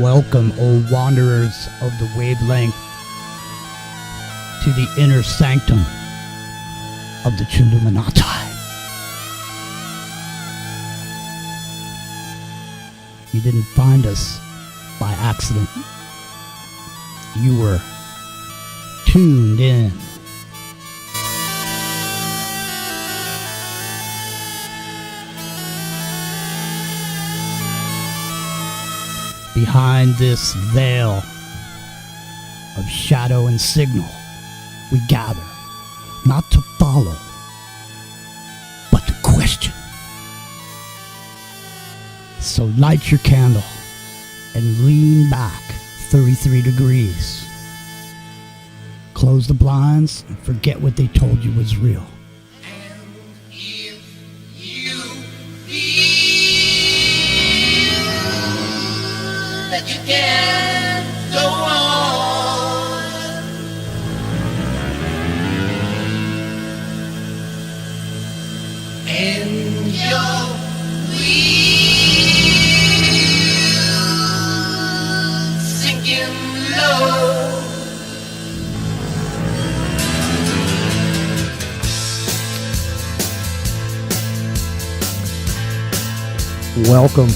Welcome, O wanderers of the wavelength, to the inner sanctum of the Chilluminatti. You didn't find us by accident. You were tuned in. Behind this veil of shadow and signal, we gather, not to follow, but to question. So light your candle and lean back 33 degrees. Close the blinds and forget what they told you was real. That you can't go on, and you're weak, sinking low. Welcome.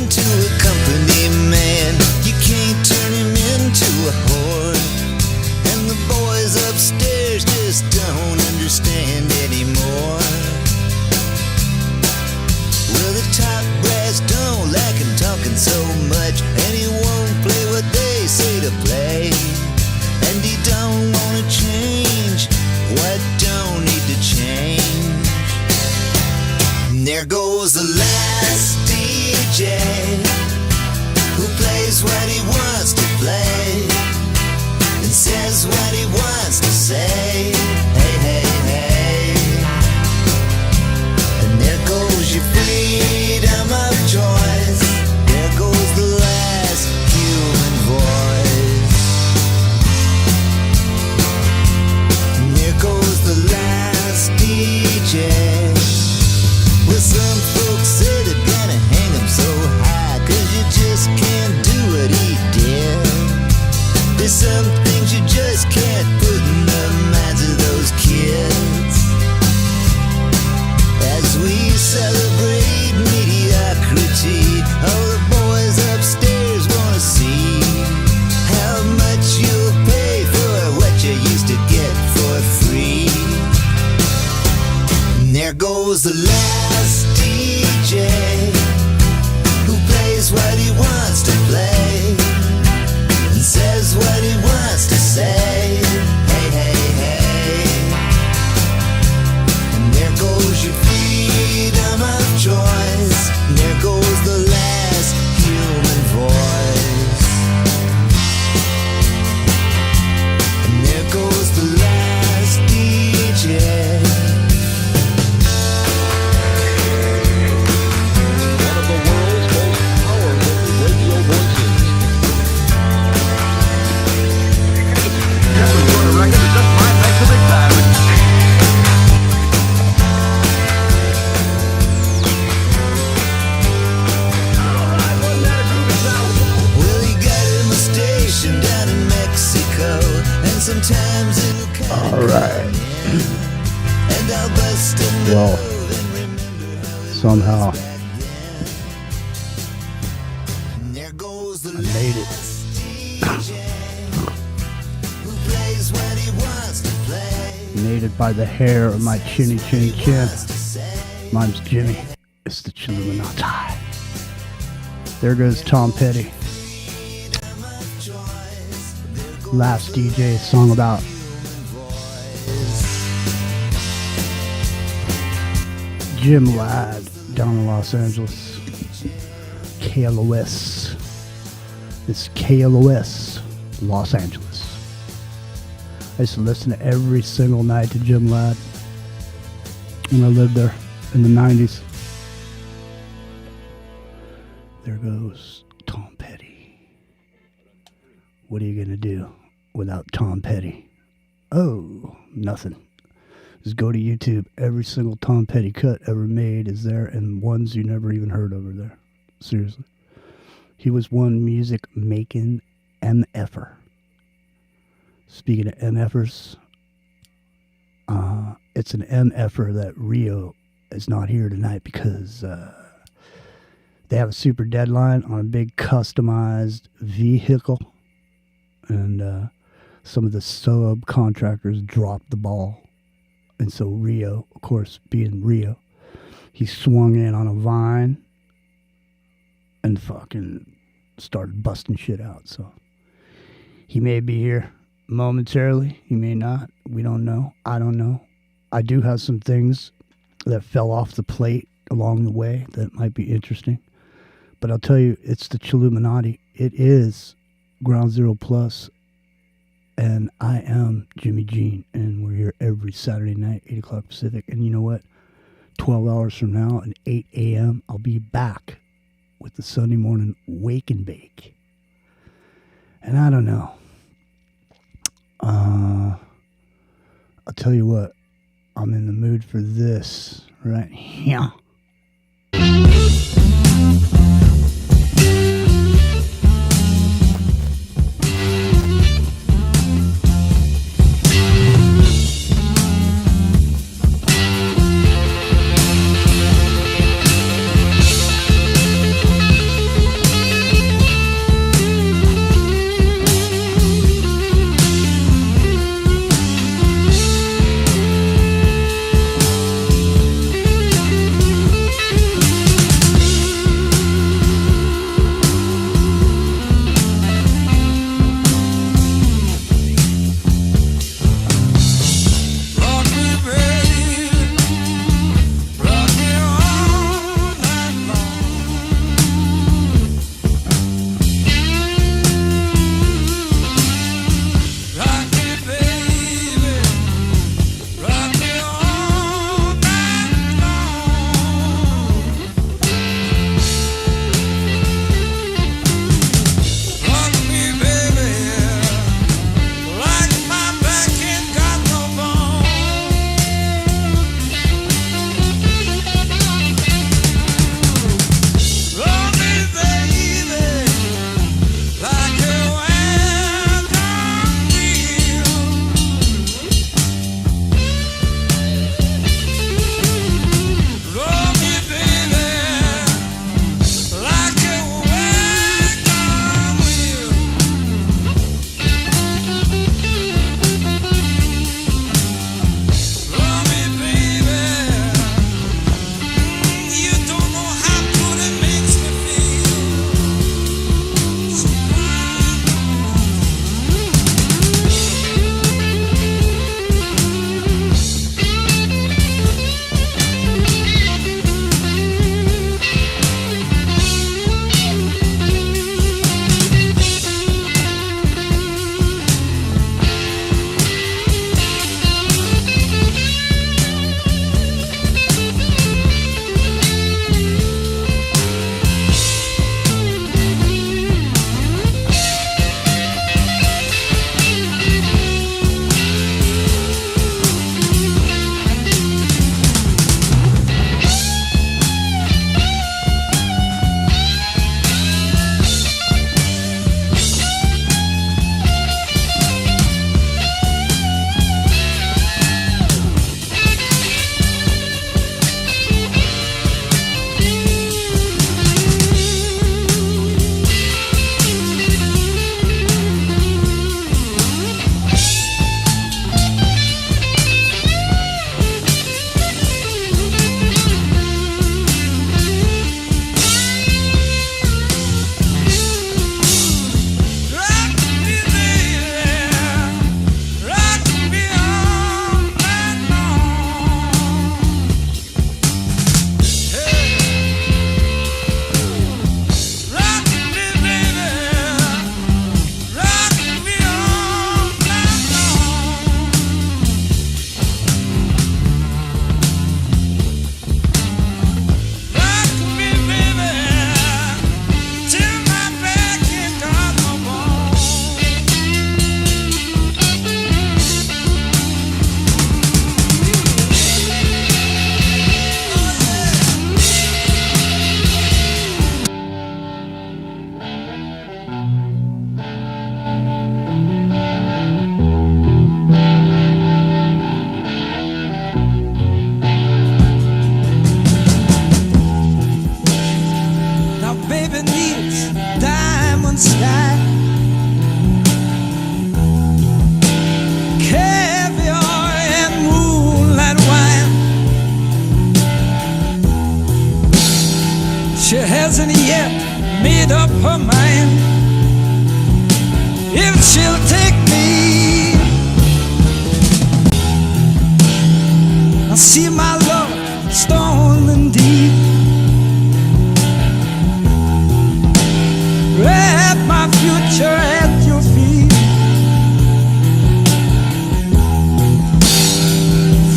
To a company man, you can't turn him into a whore. And the boys upstairs just don't understand anymore. Well, the top brass don't like him talking so much, and he won't play what they say to play. And he don't wanna change what don't need to change. And there goes the last DJ who plays what he wants to play and says what he wants to say. Hey, hey, hey. And there goes your freedom of choice. There goes the last human voice. And there goes the last DJ. Well, some folks say they're gonna hang him so high, 'cause you just can't do what he did. There's some things you just can't put in the minds of those kids. As we celebrate mediocrity, all the boys upstairs wanna see how much you'll pay for what you used to get for free. And there goes the last DJ who plays what he wants to play and says what he wants to say. Hey, hey, hey. And there goes your freedom of choice. And there goes the last human voice. And there goes the last DJ. Down in Mexico, and sometimes it'll come. All right. And I'll bust a Well, move and remember how it somehow was back then. And there goes the I made it. last DJ who plays what he wants to play. Made it by the hair of my chinny chin chin. Mine's Jimmy. It's the Chilluminati. There goes Tom Petty. Last DJ song about Jim Ladd down in Los Angeles. KLOS. It's KLOS, Los Angeles. I used to listen to every single night to Jim Ladd when I lived there in the 90s. There goes Tom Petty. What are you going to do without Tom Petty? Oh, nothing. Just go to YouTube. Every single Tom Petty cut ever made is there, and ones you never even heard of are there. Seriously. He was one music making MFer. Speaking of MFers, it's an MFer that Rio is not here tonight because they have a super deadline on a big customized vehicle. And some of the subcontractors dropped the ball. And so Rio, of course, being Rio, he swung in on a vine and fucking started busting shit out. So he may be here momentarily. He may not. We don't know. I don't know. I do have some things that fell off the plate along the way that might be interesting. But I'll tell you, it's the Chilluminatti. It is Ground Zero Plus. And I am Jimmy Jean. And we're here every Saturday night, 8 o'clock Pacific. And you know what? 12 hours from now at 8 a.m., I'll be back with the Sunday morning Wake and Bake. And I don't know. I'll tell you what. I'm in the mood for this right here.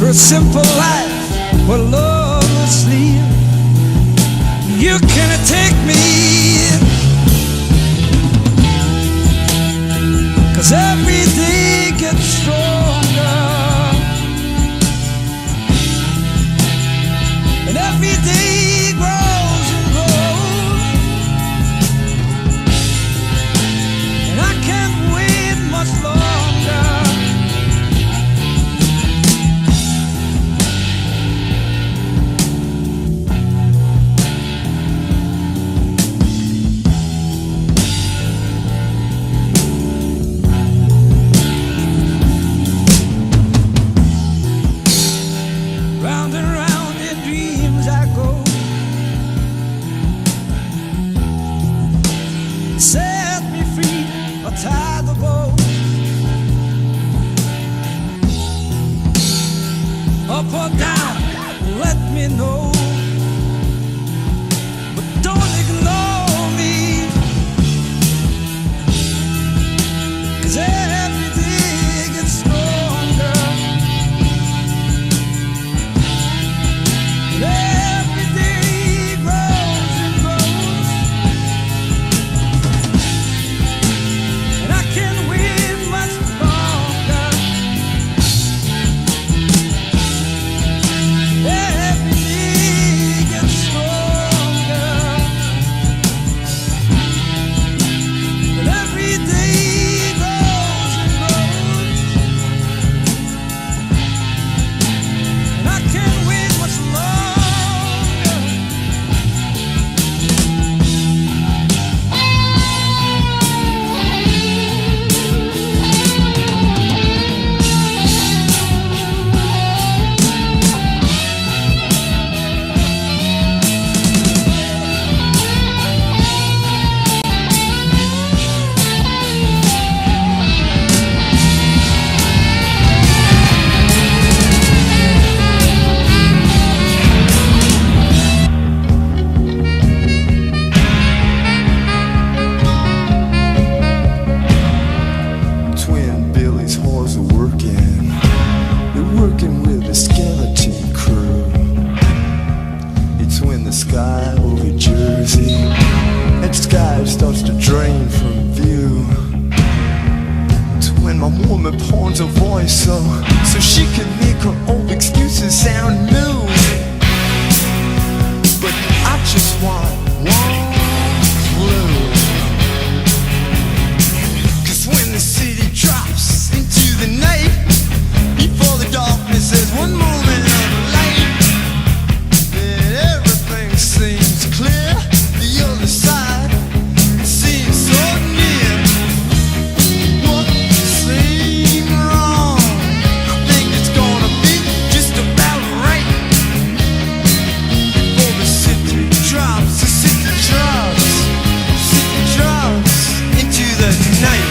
for a simple life where love will sleep. You cannot take me, 'cause every day gets stronger, and every day grows and grows, and I can't wait much longer. Round and round in dreams I go, set me free or tie the bow. Up or down, let me know, but don't ignore me, 'cause every day gets stronger. Every day grows and grows, and I can't wait much longer. Every day gets stronger, and every day grows and grows, and I can't wait much longer. Twin Billy's whores are working. They're working with the skeleton crew. It's when the sky over Jersey and sky starts to drain from view. It's when my woman pawns her voice so she can make her old excuses sound new. But I just want one clue. 'Cause when the city drops into the night, before the darkness there's one moment of light, then everything seems clear. The other side seems so near. What seemed wrong, I think it's gonna be just about right. Before the city drops, the city drops, city drops into the night.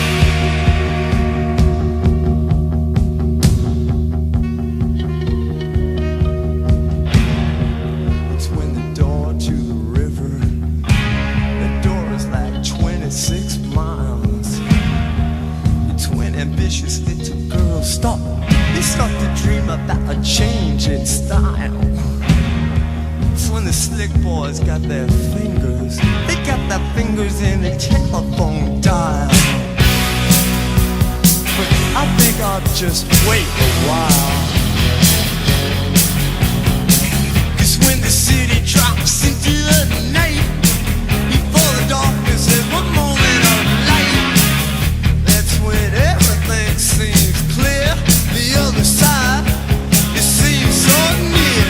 It's when the door to the river, the door is like 26 miles. It's when ambitious little girls stop. They start to dream about a change in style. It's when the slick boys got their fingers. They got their fingers in the telephone dial. But I think I'll just wait a while. 'Cause when the city drops into the night, before the darkness there's one moment of light. That's when everything seems clear. The other side, it seems so near.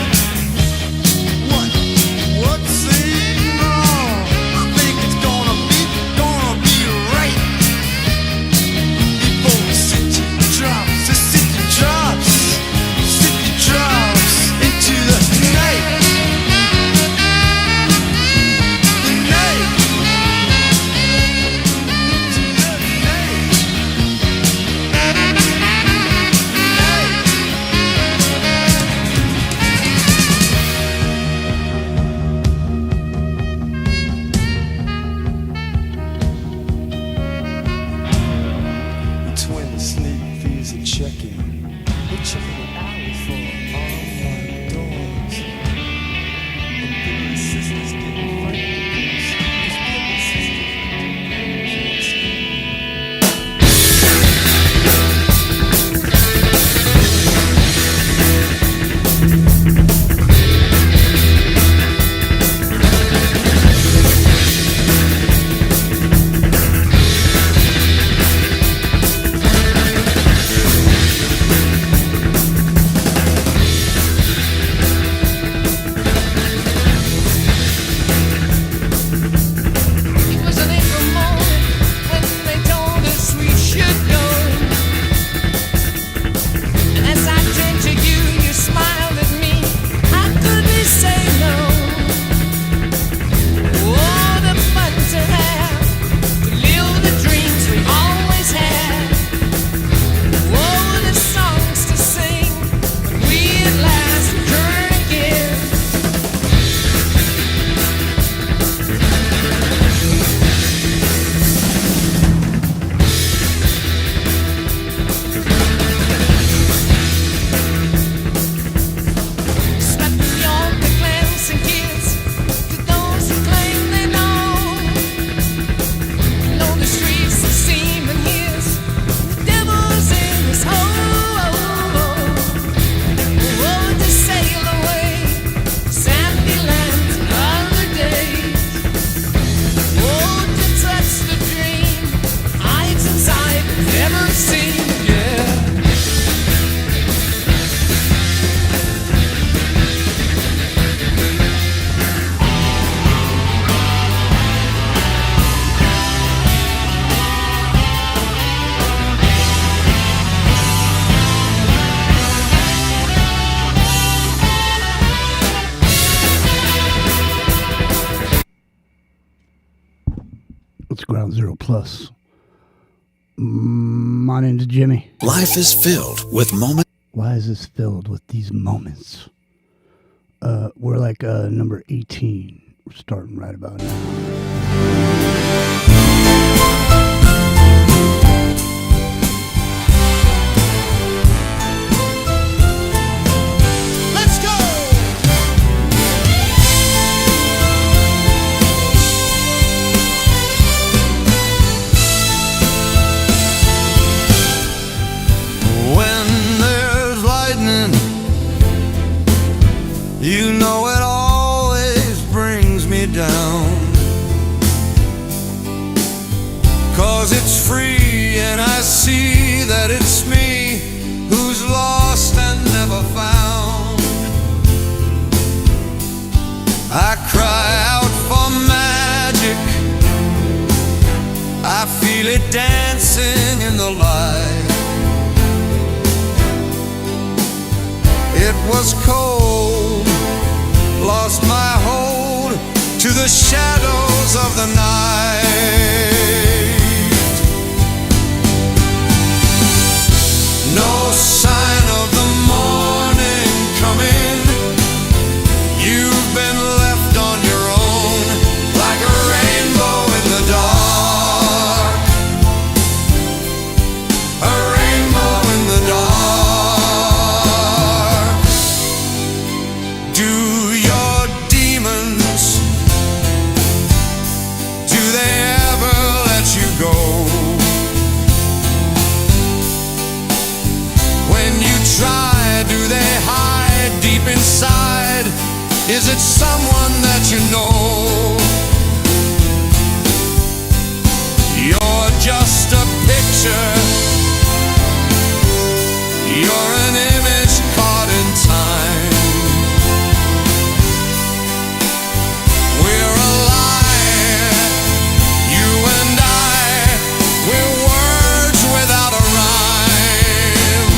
What seemed wrong, I think it's gonna be right. Before the city drops, the city drops, city drops into the night. The night. To the night. It's when the sneak thieves are checking. They're checking the alley for Ground Zero Plus. My name's Jimmy. Life is filled with moments. Why is this filled with these moments? We're like number 18. We're starting right about now. Let's go! When there's lightning, you know it always brings me down. 'Cause it's free and I see that it's me who's lost and never found. I cry out for magic, I feel it dancing in the light. It was cold, lost my hold to the shadows of the night. No sign of the morning coming. You've been left on your own, like a rainbow in the dark. A rainbow in the dark. Do your demons, do they ever let you go? When you try, do they hide deep inside? Is it someone that you know? You're just a picture, you're an image caught in time. We're alive, you and I, we're words without a rhyme.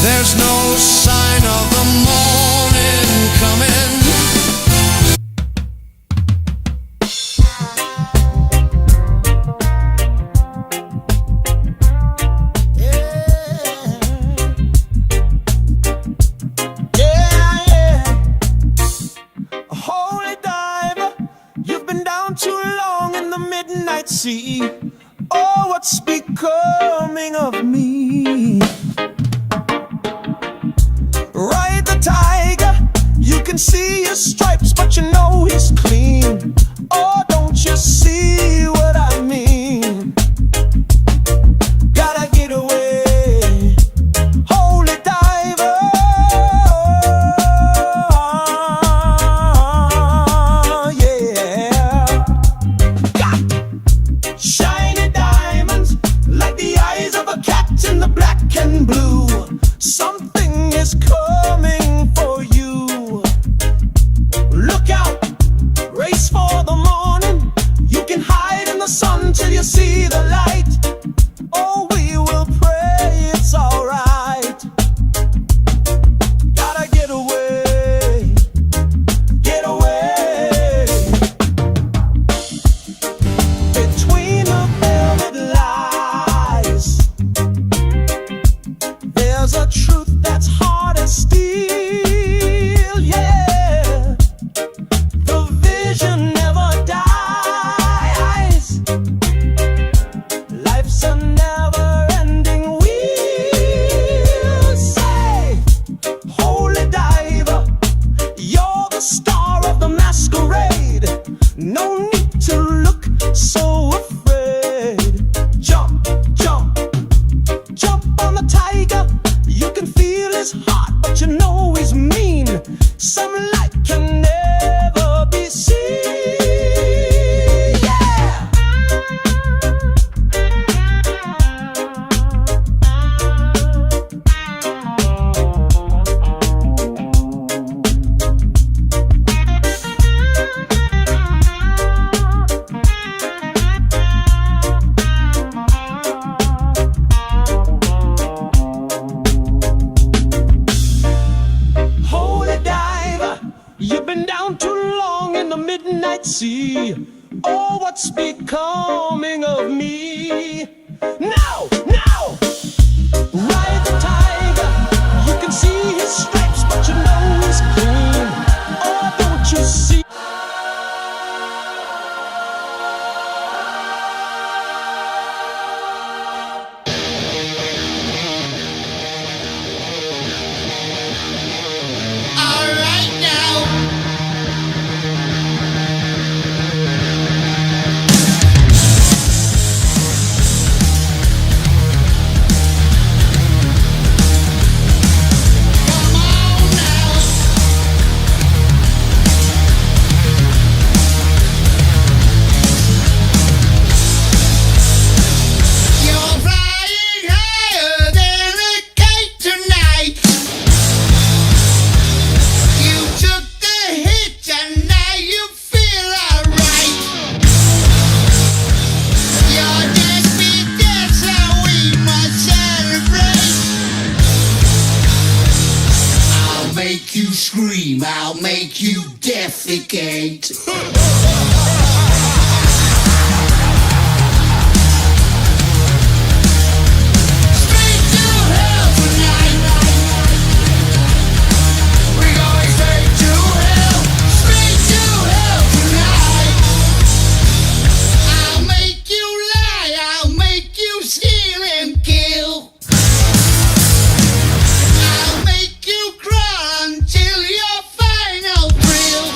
There's no sign of the morning coming. Yeah. A holy diver, you've been down too long in the midnight sea. Oh, what's becoming of me? Ride the tiger, you can see his stripes, but you know he's clean. Oh, don't you see what I mean? Gotta get away, holy diver. Yeah. Shiny diamonds, like the eyes of a cat in the black and blue. Something is coming for you. Look out, race for the morning. You can hide in the sun till you see the light. Oh, we will pray it's alright. Gotta get away, get away. Between the velvet lies, there's a truth that's hard as steel, yeah. The vision never dies. Now, now, ride the tiger. You can see his stripes, but you know he's clean. Oh, don't you see? All right now. Come on now. You're flying higher than a kite tonight. You took the hit and now you feel alright. Your deathbeat death, so we must celebrate. I'll make you scream, I'll make you defecate. Straight to hell tonight. We're going straight to hell. Straight to hell tonight. I'll make you lie. I'll make you steal and kill. I'll make you crawl until your final thrill.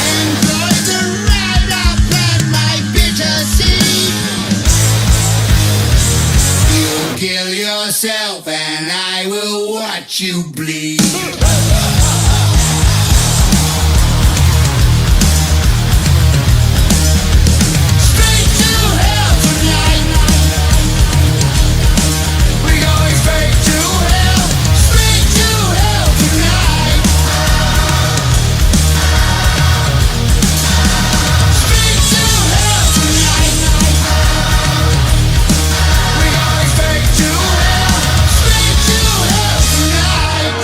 Enjoy the ride. I'll plant my bitter seed. You kill yourself and I will watch you bleed. Straight to hell tonight. We're going straight to hell. Straight to hell tonight. Straight to hell tonight. We're going straight to hell. Straight to hell tonight.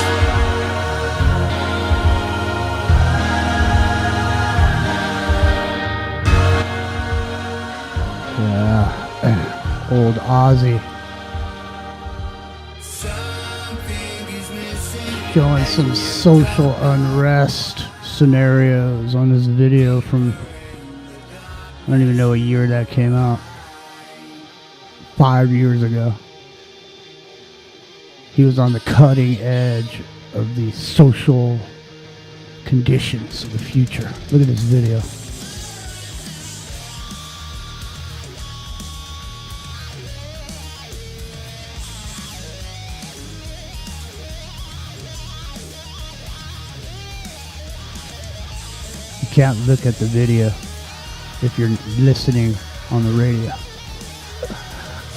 Yeah. Old Ozzy. Showing some social unrest scenarios on this video from, I don't even know what year that came out. 5 years ago. He was on the cutting edge of the social conditions of the future. Look at this video. You can't look at the video if you're listening on the radio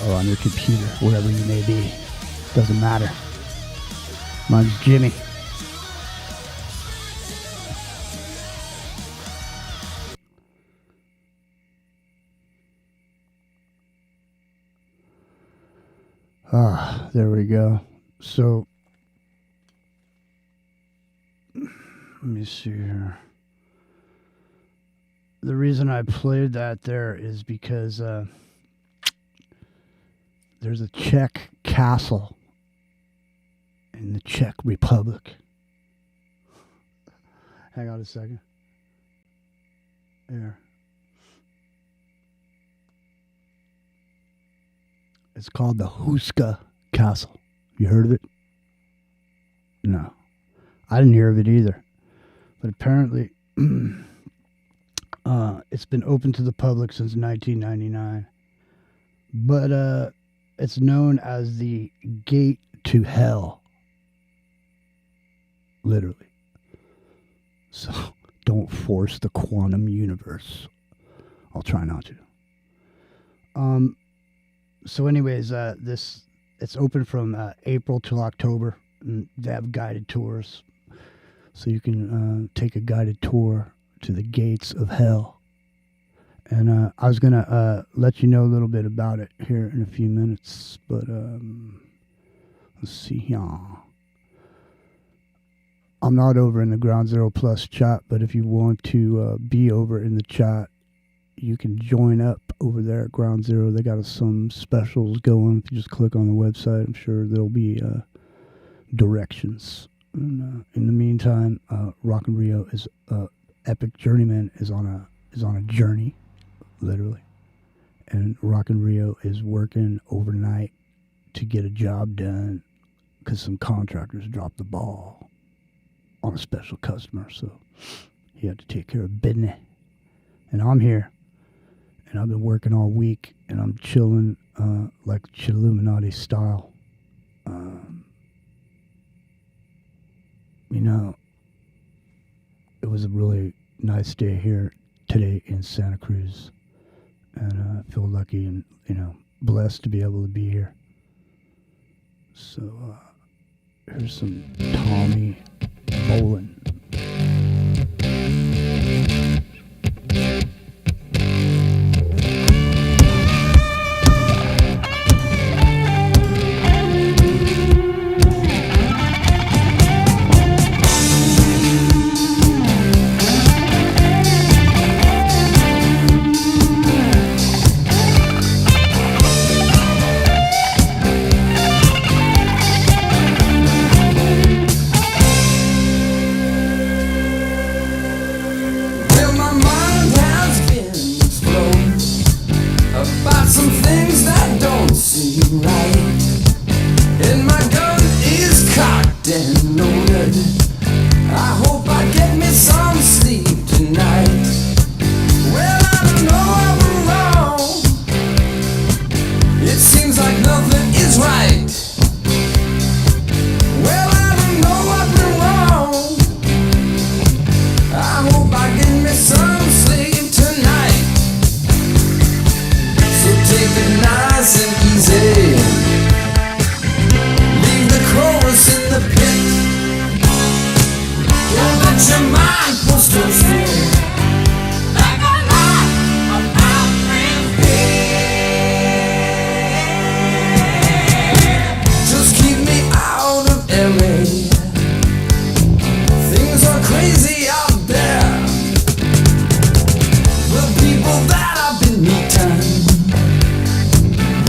or on your computer, wherever you may be. Doesn't matter. Mine's Jimmy. There we go. So, let me see here. The reason I played that there is because there's a Czech castle in the Czech Republic. Hang on a second. There. It's called the Huska Castle. You heard of it? No. I didn't hear of it either. But apparently, it's been open to the public since 1999. But it's known as the Gate to Hell. Literally. So, don't force the quantum universe. I'll try not to. So anyways, it's open from April till October, and they have guided tours, so you can take a guided tour to the gates of hell. And I was gonna let you know a little bit about it here in a few minutes, but let's see here. I'm not over in the Ground Zero Plus chat, but if you want to be over in the chat, you can join up over there at Ground Zero. They got some specials going. If you just click on the website, I'm sure there'll be directions. And, in the meantime, Rock and Rio is Epic Journeyman is on a journey, literally, and Rock and Rio is working overnight to get a job done because some contractors dropped the ball on a special customer, so he had to take care of business. And I'm here, and I've been working all week, and I'm chilling like Chilluminatti style. You know, it was a really nice day here today in Santa Cruz, and I feel lucky and, blessed to be able to be here. So, here's some Tommy Bolin.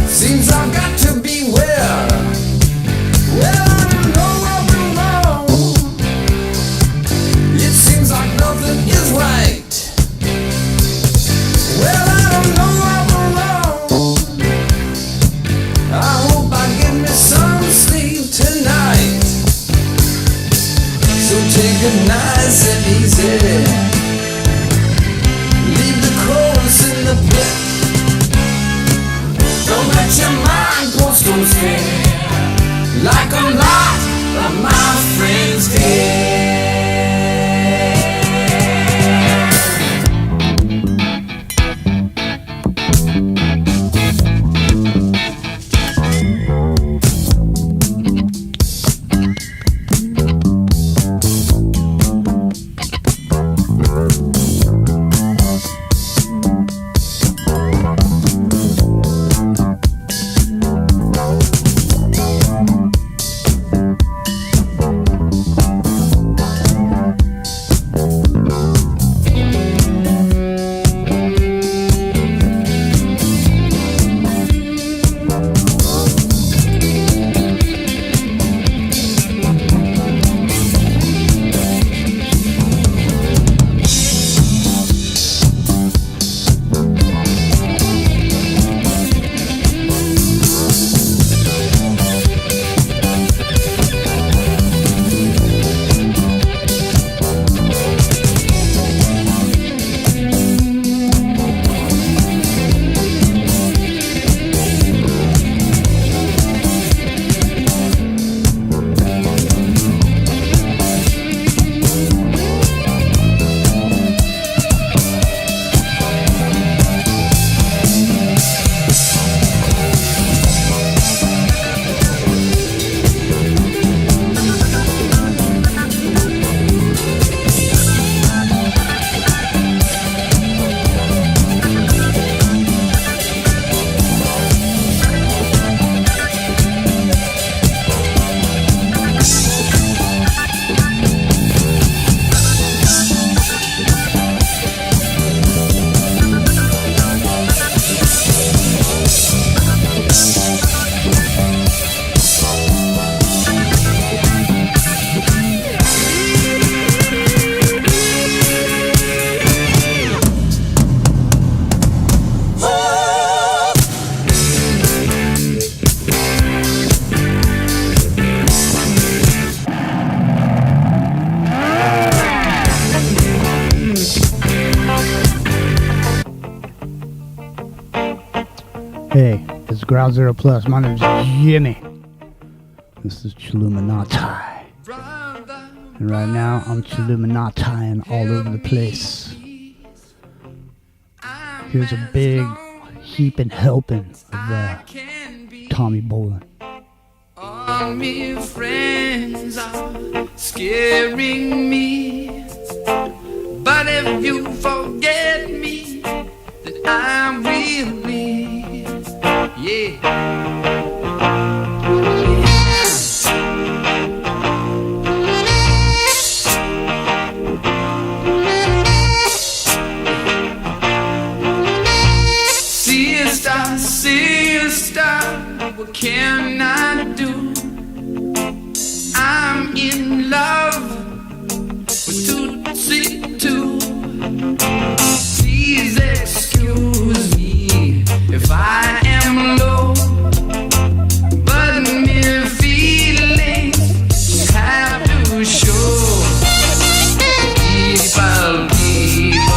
Seems I've got to Hey, it's Ground Zero Plus. My name's Jimmy. This is Chilluminatti. And right now, I'm Chilluminatti all over the place. Here's a big heaping helping of Tommy Bolin. All my friends are scaring me, but if you forget me, then I will be, yeah. Sister, what can I do? I'm in love with Tootsie too. Please excuse me if I am low, but my feelings have to show. People.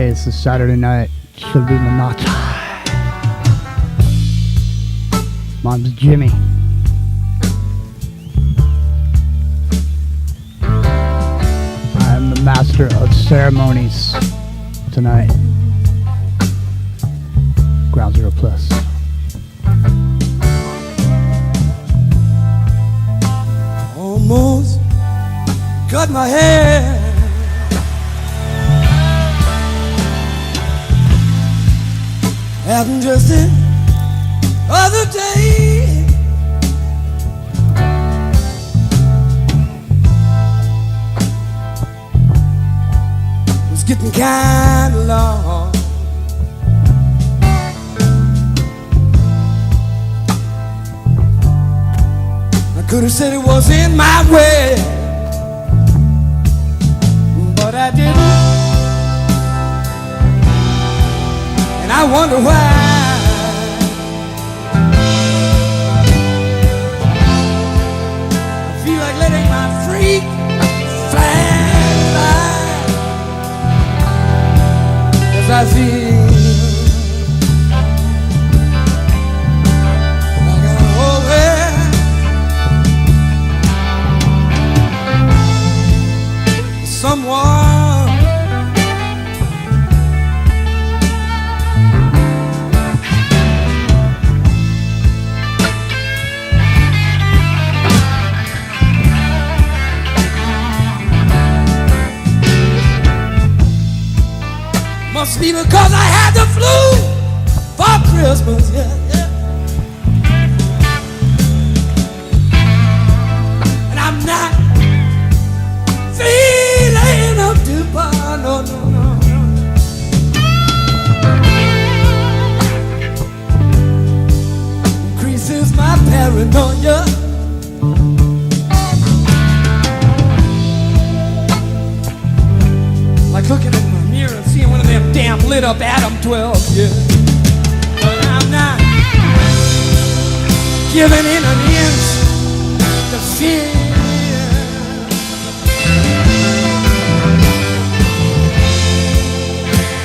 Hey, it's a Saturday night. Chilluminatti. My name's Jimmy. I'm the master of ceremonies tonight. Ground Zero Plus. Almost cut my hair. Happened just the other day. It's getting kind of long. I could have said it was in my way, but I didn't. And I wonder why. I feel like letting my freak fly, as I feel like I'm over someone. Must be because I had the flu for Christmas, yeah, yeah. And I'm not feeling up to par, no, no, no, no. Increases my paranoia. Like looking at my mirror and seeing one of them damn lit up Adam 12, yeah. But I'm not giving in an inch to fear.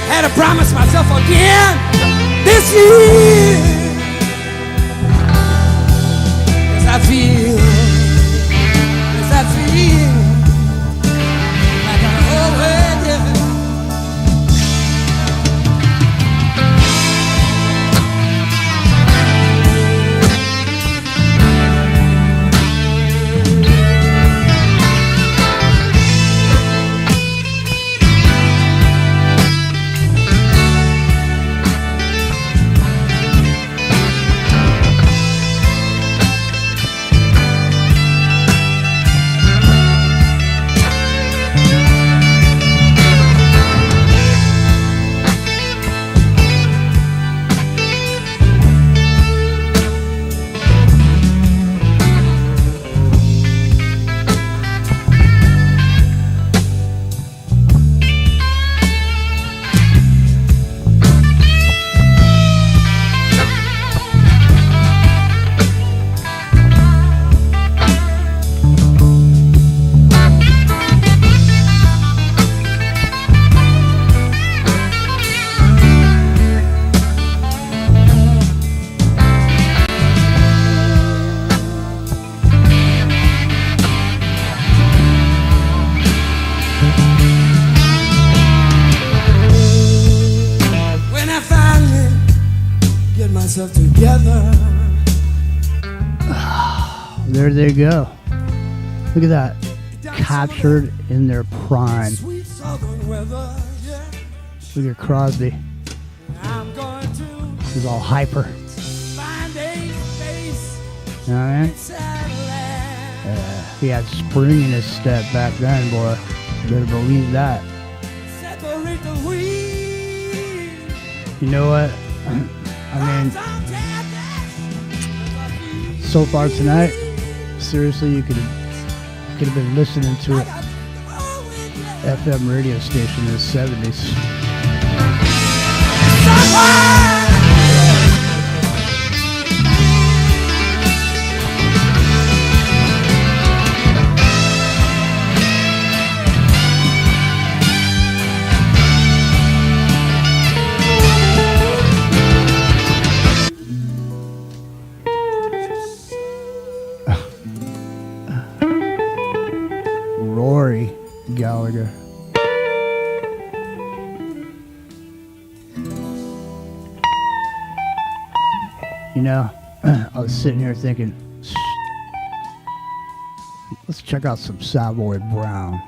Had to promise myself again this year, as I feel, as I feel like I'm always. Together. There they go. Look at that. Captured in their prime. Look at Crosby. He's all hyper. You know what I mean? He had spring in his step back then, boy. You better believe that. You know what? I mean, so far tonight, seriously, you could have been listening to an FM radio station in the 70s. Gallagher. You know, I was sitting here thinking, let's check out some Savoy Brown.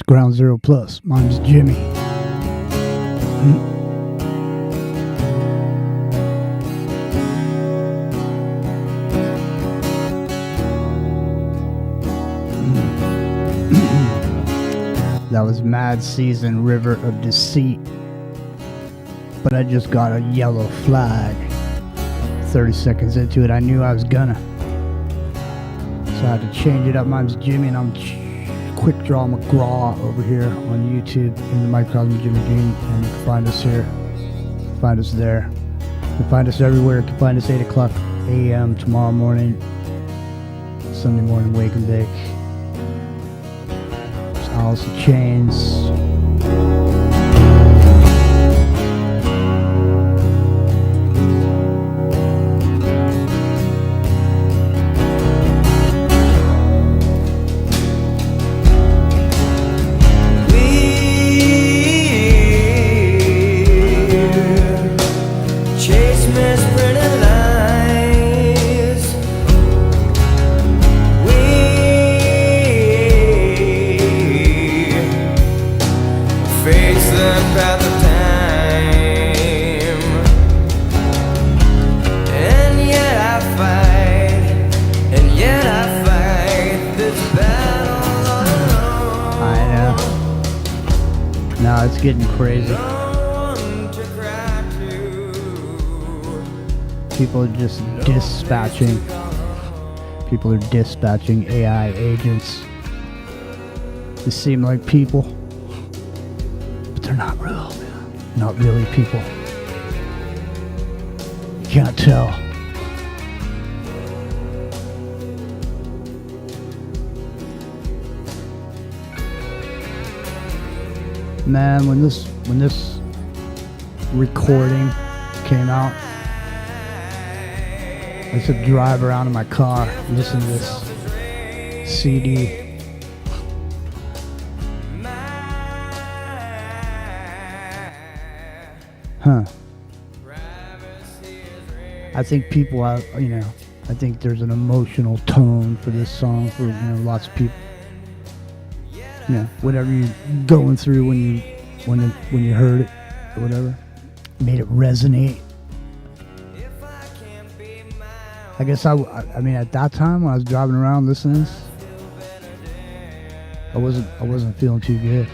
Ground Zero Plus. Mine's Jimmy. That was Mad Season, River of Deceit. But I just got a yellow flag. 30 seconds into it, I knew I was gonna. So I had to change it up. Mine's Jimmy, and I'm Quick Draw McGraw over here on YouTube in the microcosm Jimmy Dean. And you can find us here, find us there. You can find us everywhere. You can find us 8 o'clock a.m. tomorrow morning, Sunday morning, Wake and Bake. It's Alice in Chains. It's getting crazy. People are just dispatching. People are dispatching AI agents. They seem like people, but they're not real. Not really people. You can't tell. Man, when this recording came out, I used to drive around in my car, listen to this CD. Huh. I think people, I think there's an emotional tone for this song for lots of people. Whatever you're going through when you heard it or whatever, made it resonate. I guess I mean at that time when I was driving around listening to this, I wasn't feeling too good.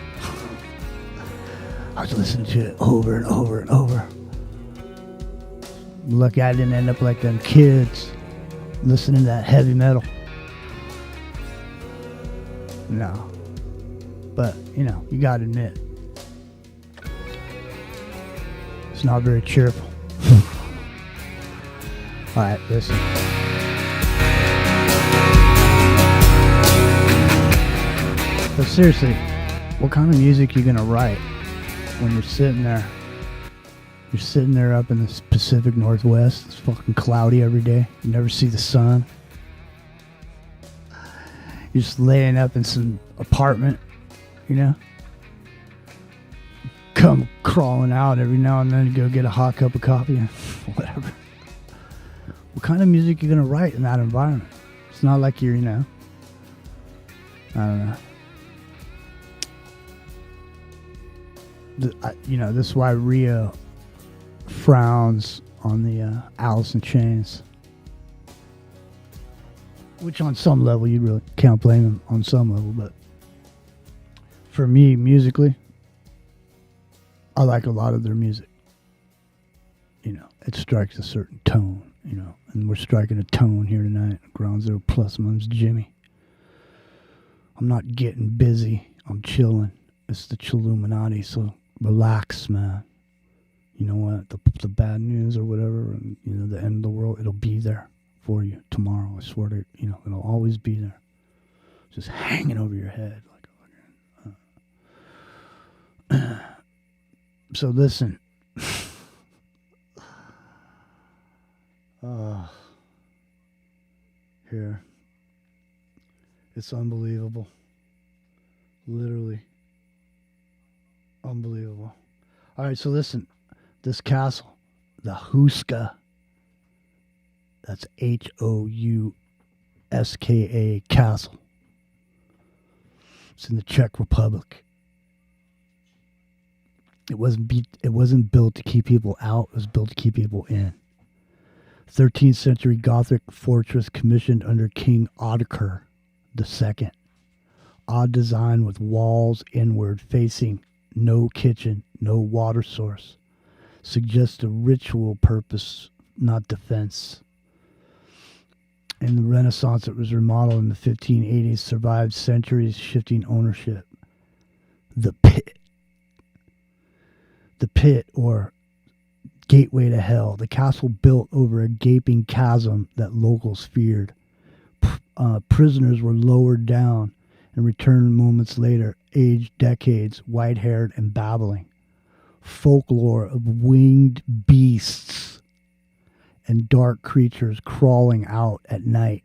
I was listening to it over and over and over. Lucky I didn't end up like them kids listening to that heavy metal. No. But, you gotta admit, it's not very cheerful. Alright, listen. But seriously, what kind of music you gonna write when you're sitting there? You're sitting there up in the Pacific Northwest. It's fucking cloudy every day. You never see the sun. You're just laying up in some apartment. Come crawling out every now and then to go get a hot cup of coffee and whatever. What kind of music you gonna write in that environment? It's not like you're, I don't know. This is why Rio frowns on the Alice in Chains. Which on some level you really can't blame him on some level, but for me, musically, I like a lot of their music. It strikes a certain tone, and we're striking a tone here tonight. Ground Zero Plus, my name's Jimmy. I'm not getting busy. I'm chilling. It's the Chilluminatti, so relax, man. You know what? The bad news or whatever, and, the end of the world, it'll be there for you tomorrow. I swear to, it'll always be there. Just hanging over your head. So listen. Here. It's unbelievable. Literally. Unbelievable. Alright, so listen. This castle, the Houska. That's Houska castle. It's in the Czech Republic. It wasn't built to keep people out. It was built to keep people in. 13th century Gothic fortress commissioned under King Ottokar II. Odd design with walls inward facing, no kitchen, no water source. Suggests a ritual purpose, not defense. In the Renaissance, it was remodeled in the 1580s, survived centuries shifting ownership. The Pit. The Pit, or gateway to hell. The castle built over a gaping chasm that locals feared. Prisoners were lowered down and returned moments later, aged decades, white-haired and babbling. Folklore of winged beasts and dark creatures crawling out at night.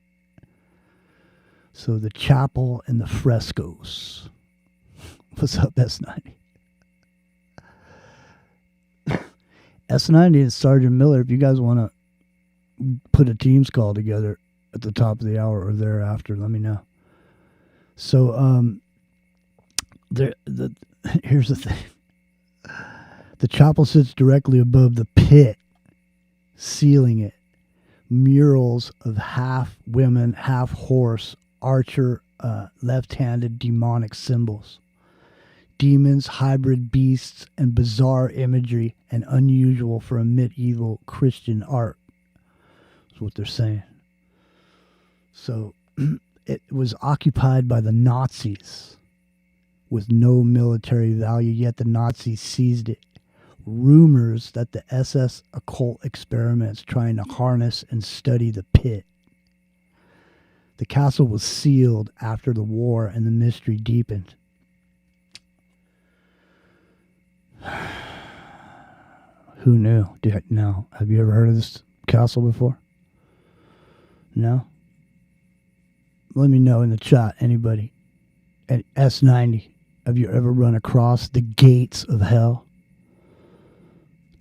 So the chapel and the frescoes. What's up, S90? S90 and Sergeant Miller, if you guys want to put a Teams call together at the top of the hour or thereafter, let me know. So, here's the thing. The chapel sits directly above the pit, sealing it. Murals of half women, half horse, archer, left-handed demonic symbols. Demons, hybrid beasts, and bizarre imagery, and unusual for a medieval Christian art. That's what they're saying. So, it was occupied by the Nazis with no military value, yet the Nazis seized it. Rumors that the SS occult experiments trying to harness and study the pit. The castle was sealed after the war and the mystery deepened. Who knew? No. Have you ever heard of this castle before? No? Let me know in the chat, anybody. At S90, have you ever run across the gates of hell?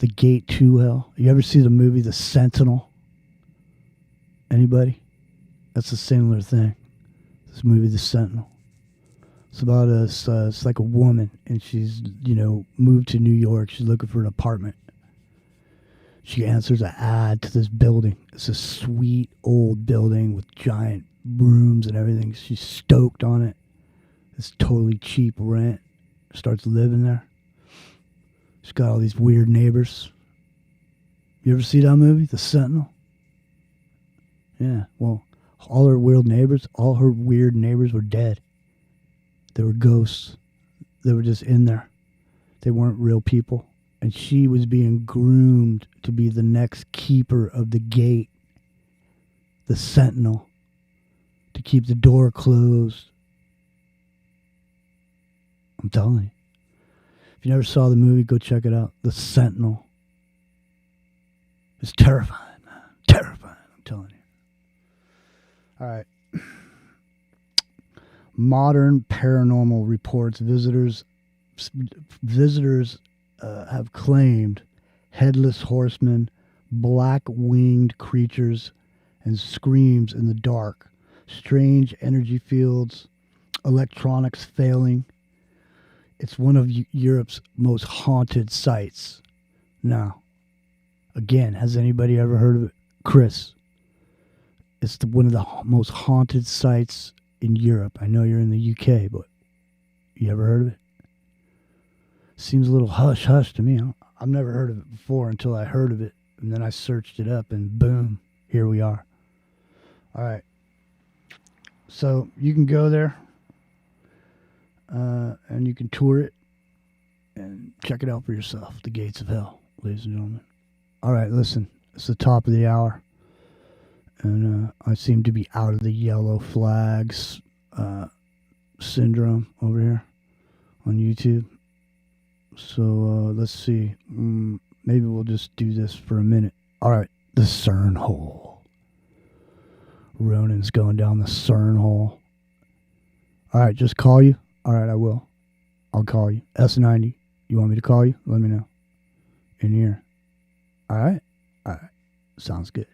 The gate to hell? You ever see the movie The Sentinel? Anybody? That's a similar thing. This movie, The Sentinel. It's about it's like a woman, and she's, moved to New York. She's looking for an apartment. She answers an ad to this building. It's a sweet old building with giant rooms and everything. She's stoked on it. It's totally cheap rent. Starts living there. She's got all these weird neighbors. You ever see that movie, The Sentinel? Yeah, well, all her weird neighbors were dead. They were ghosts. They were just in there. They weren't real people. And she was being groomed to be the next keeper of the gate, the sentinel, to keep the door closed. I'm telling you. If you never saw the movie, go check it out. The Sentinel. It's terrifying, man. Terrifying, I'm telling you. All right. Modern paranormal reports. Visitors have claimed headless horsemen, black-winged creatures, and screams in the dark. Strange energy fields, electronics failing. It's one of Europe's most haunted sites. Now, again, has anybody ever heard of it? Chris, it's one of the most haunted sites in Europe. I know you're in the UK, but you ever heard of it? Seems a little hush-hush to me. I've never heard of it before until I heard of it, and then I searched it up, and boom, here we are. All right. So you can go there, and you can tour it and check it out for yourself. The Gates of Hell, ladies and gentlemen. All right, listen. It's the top of the hour, and I seem to be out of the yellow flags syndrome over here on YouTube. So let's see. Maybe we'll just do this for a minute. All right, the CERN hole. Ronan's going down the CERN hole. All right, just call you. All right, I will. I'll call you. S90. You want me to call you? Let me know. In here. All right? All right. Sounds good.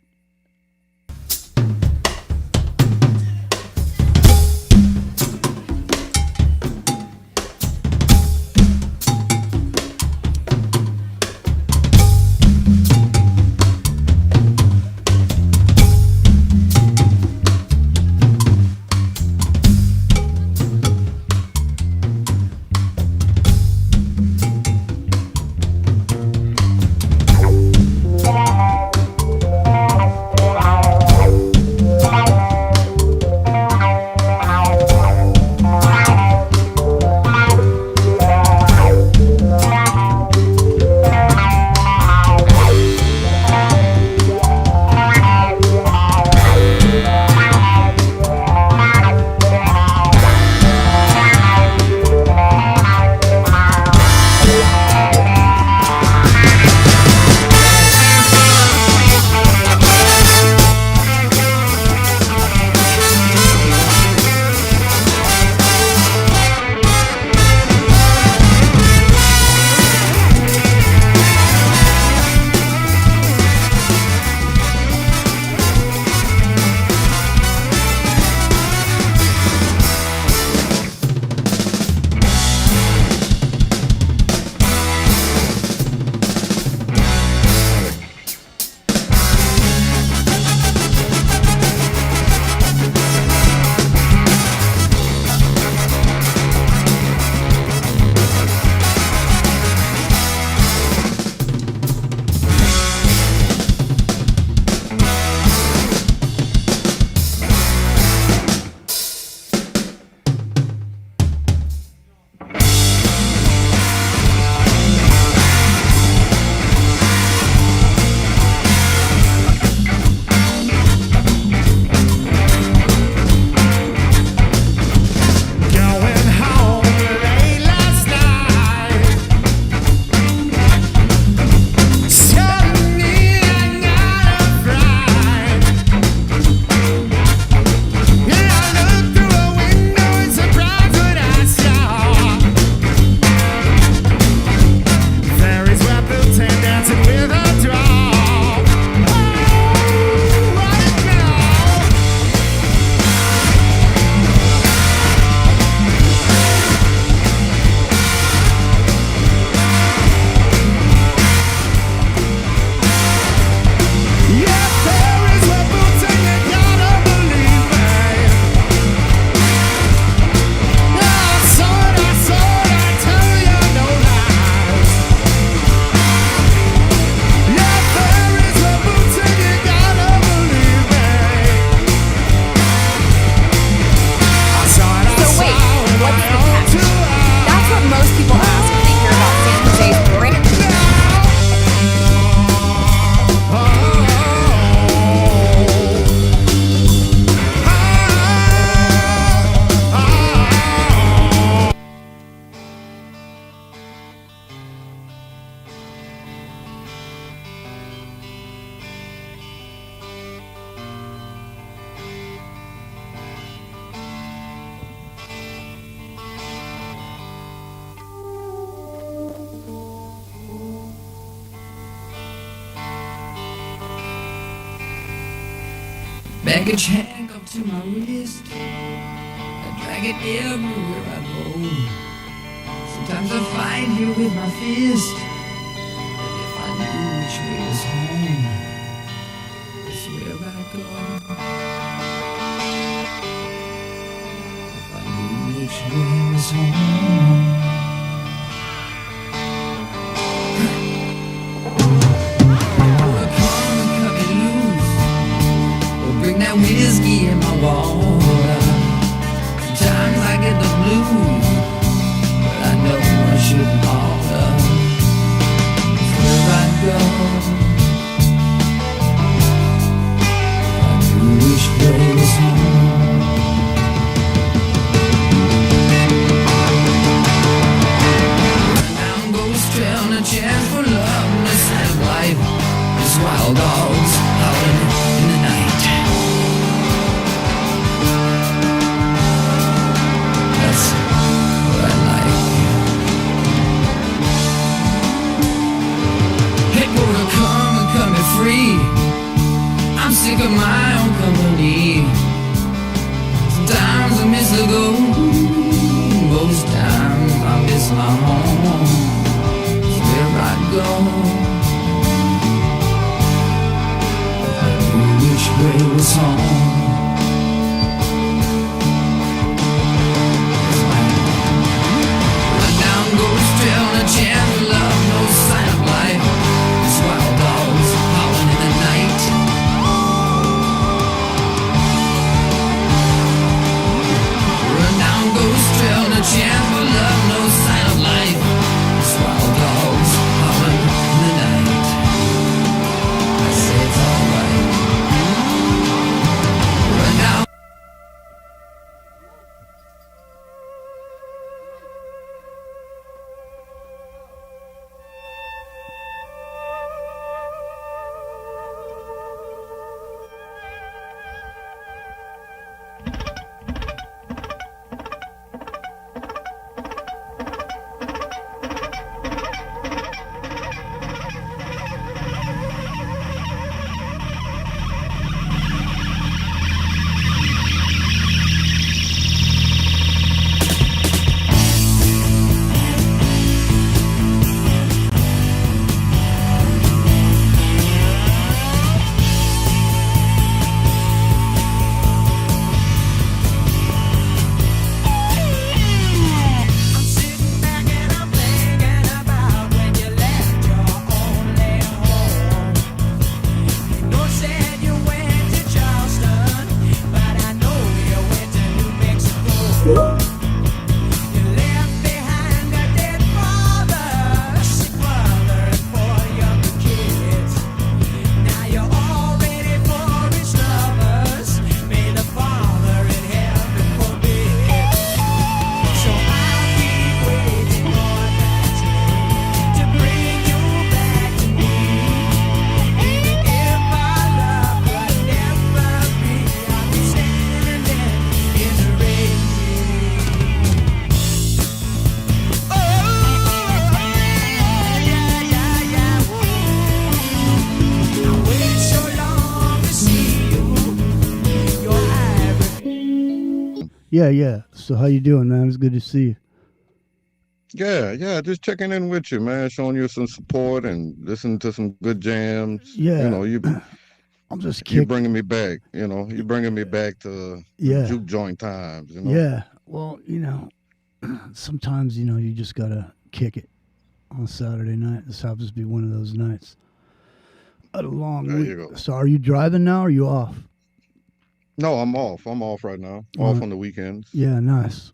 baggage handcuffed to my wrist. I drag it everywhere I go. Sometimes I fight you with my fist. But if I knew which way was home, it's where I go. If I knew which way was home. Bring that whiskey in my water. Sometimes I get the blues, but I know I shouldn't order. It's where I go. I knew which way was home. Run down Ghost Trail, no chance for love, no sign of life. Just wild dogs howling in the night. That's what I like. Headquarter, come and cut me free. I'm sick of my own company. Sometimes I miss the go. Most times I miss my home. It's where I go. If I knew which way was home. Ghost trail, no chance of love, no sign of life. These wild dogs howling in the night. Run down Ghost trail, no chance for love, no sign of life. These wild dogs howling in the night. I say it's alright. Run down. Yeah. So how you doing, man? It's good to see you. Yeah, just checking in with you, man, showing you some support and listening to some good jams. Yeah. You know, I'm just you kicked. bringing me back. You know, you bringing me back to the Yeah. juke joint times. You know. Yeah. Well, sometimes you just gotta kick it on Saturday night. This happens to be one of those nights. I had a long There week. you go. So are you driving now or are you off? No, I'm off. I'm off right now. All Off right. on the weekends. Yeah, nice.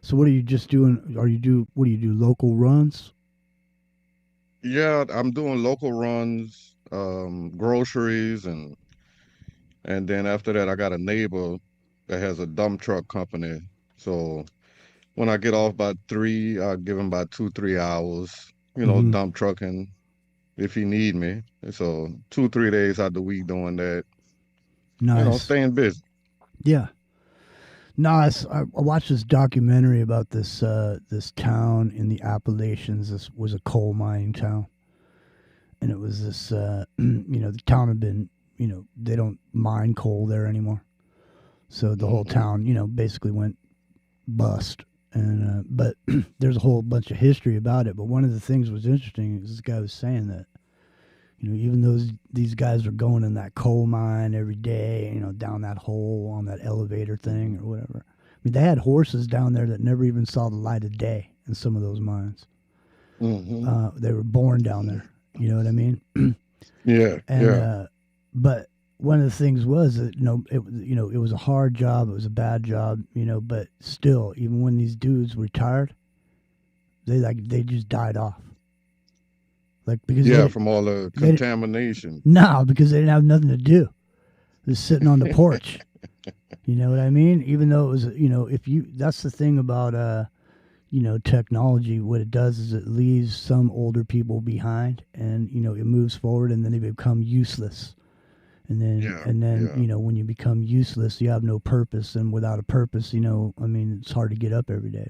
So what are you just doing? What do you do? Local runs? Yeah, I'm doing local runs, groceries, and then after that, I got a neighbor that has a dump truck company. So when I get off by 3, I give him about 2, 3 hours. Mhm. Dump trucking if he need me. So 2, 3 days out the week doing that. Nice. Staying busy. Yeah. Nice. I watched this documentary about this town in the Appalachians. This was a coal mining town, and it was this. The town had been they don't mine coal there anymore. So the whole town, basically went bust. And but there's a whole bunch of history about it. But one of the things was interesting is this guy was saying that even though these guys were going in that coal mine every day, down that hole on that elevator thing or whatever. I mean, they had horses down there that never even saw the light of day in some of those mines. They were born down there. You know what I mean? Yeah, And yeah, but one of the things was that it was a hard job, it was a bad job, but still, even when these dudes retired, they just died off, like because yeah. From all the they contamination. no, because they didn't have nothing to do, just sitting on the porch. You know what I mean? Even though it was, if you, that's the thing about technology. What it does is it leaves some older people behind, and it moves forward, and then they become useless. And then, Yeah, yeah, when you become useless, you have no purpose, and without a purpose, it's hard to get up every day.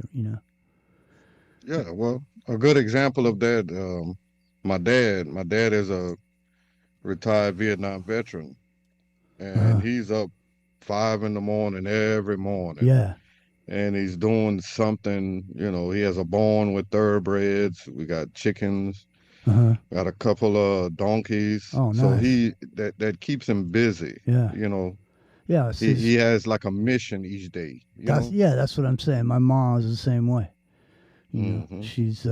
yeah. Well, a good example of that. My dad is a retired Vietnam veteran, and Uh, he's up 5 in the morning every morning, yeah. and he's doing something. He has a barn with thoroughbreds. We got chickens, Uh huh. got a couple of donkeys. Oh, So nice. that keeps him busy. Yeah. You know, Yeah. It's he just, has like a mission each day. that's what I'm saying. My mom is the same way. Hmm. She's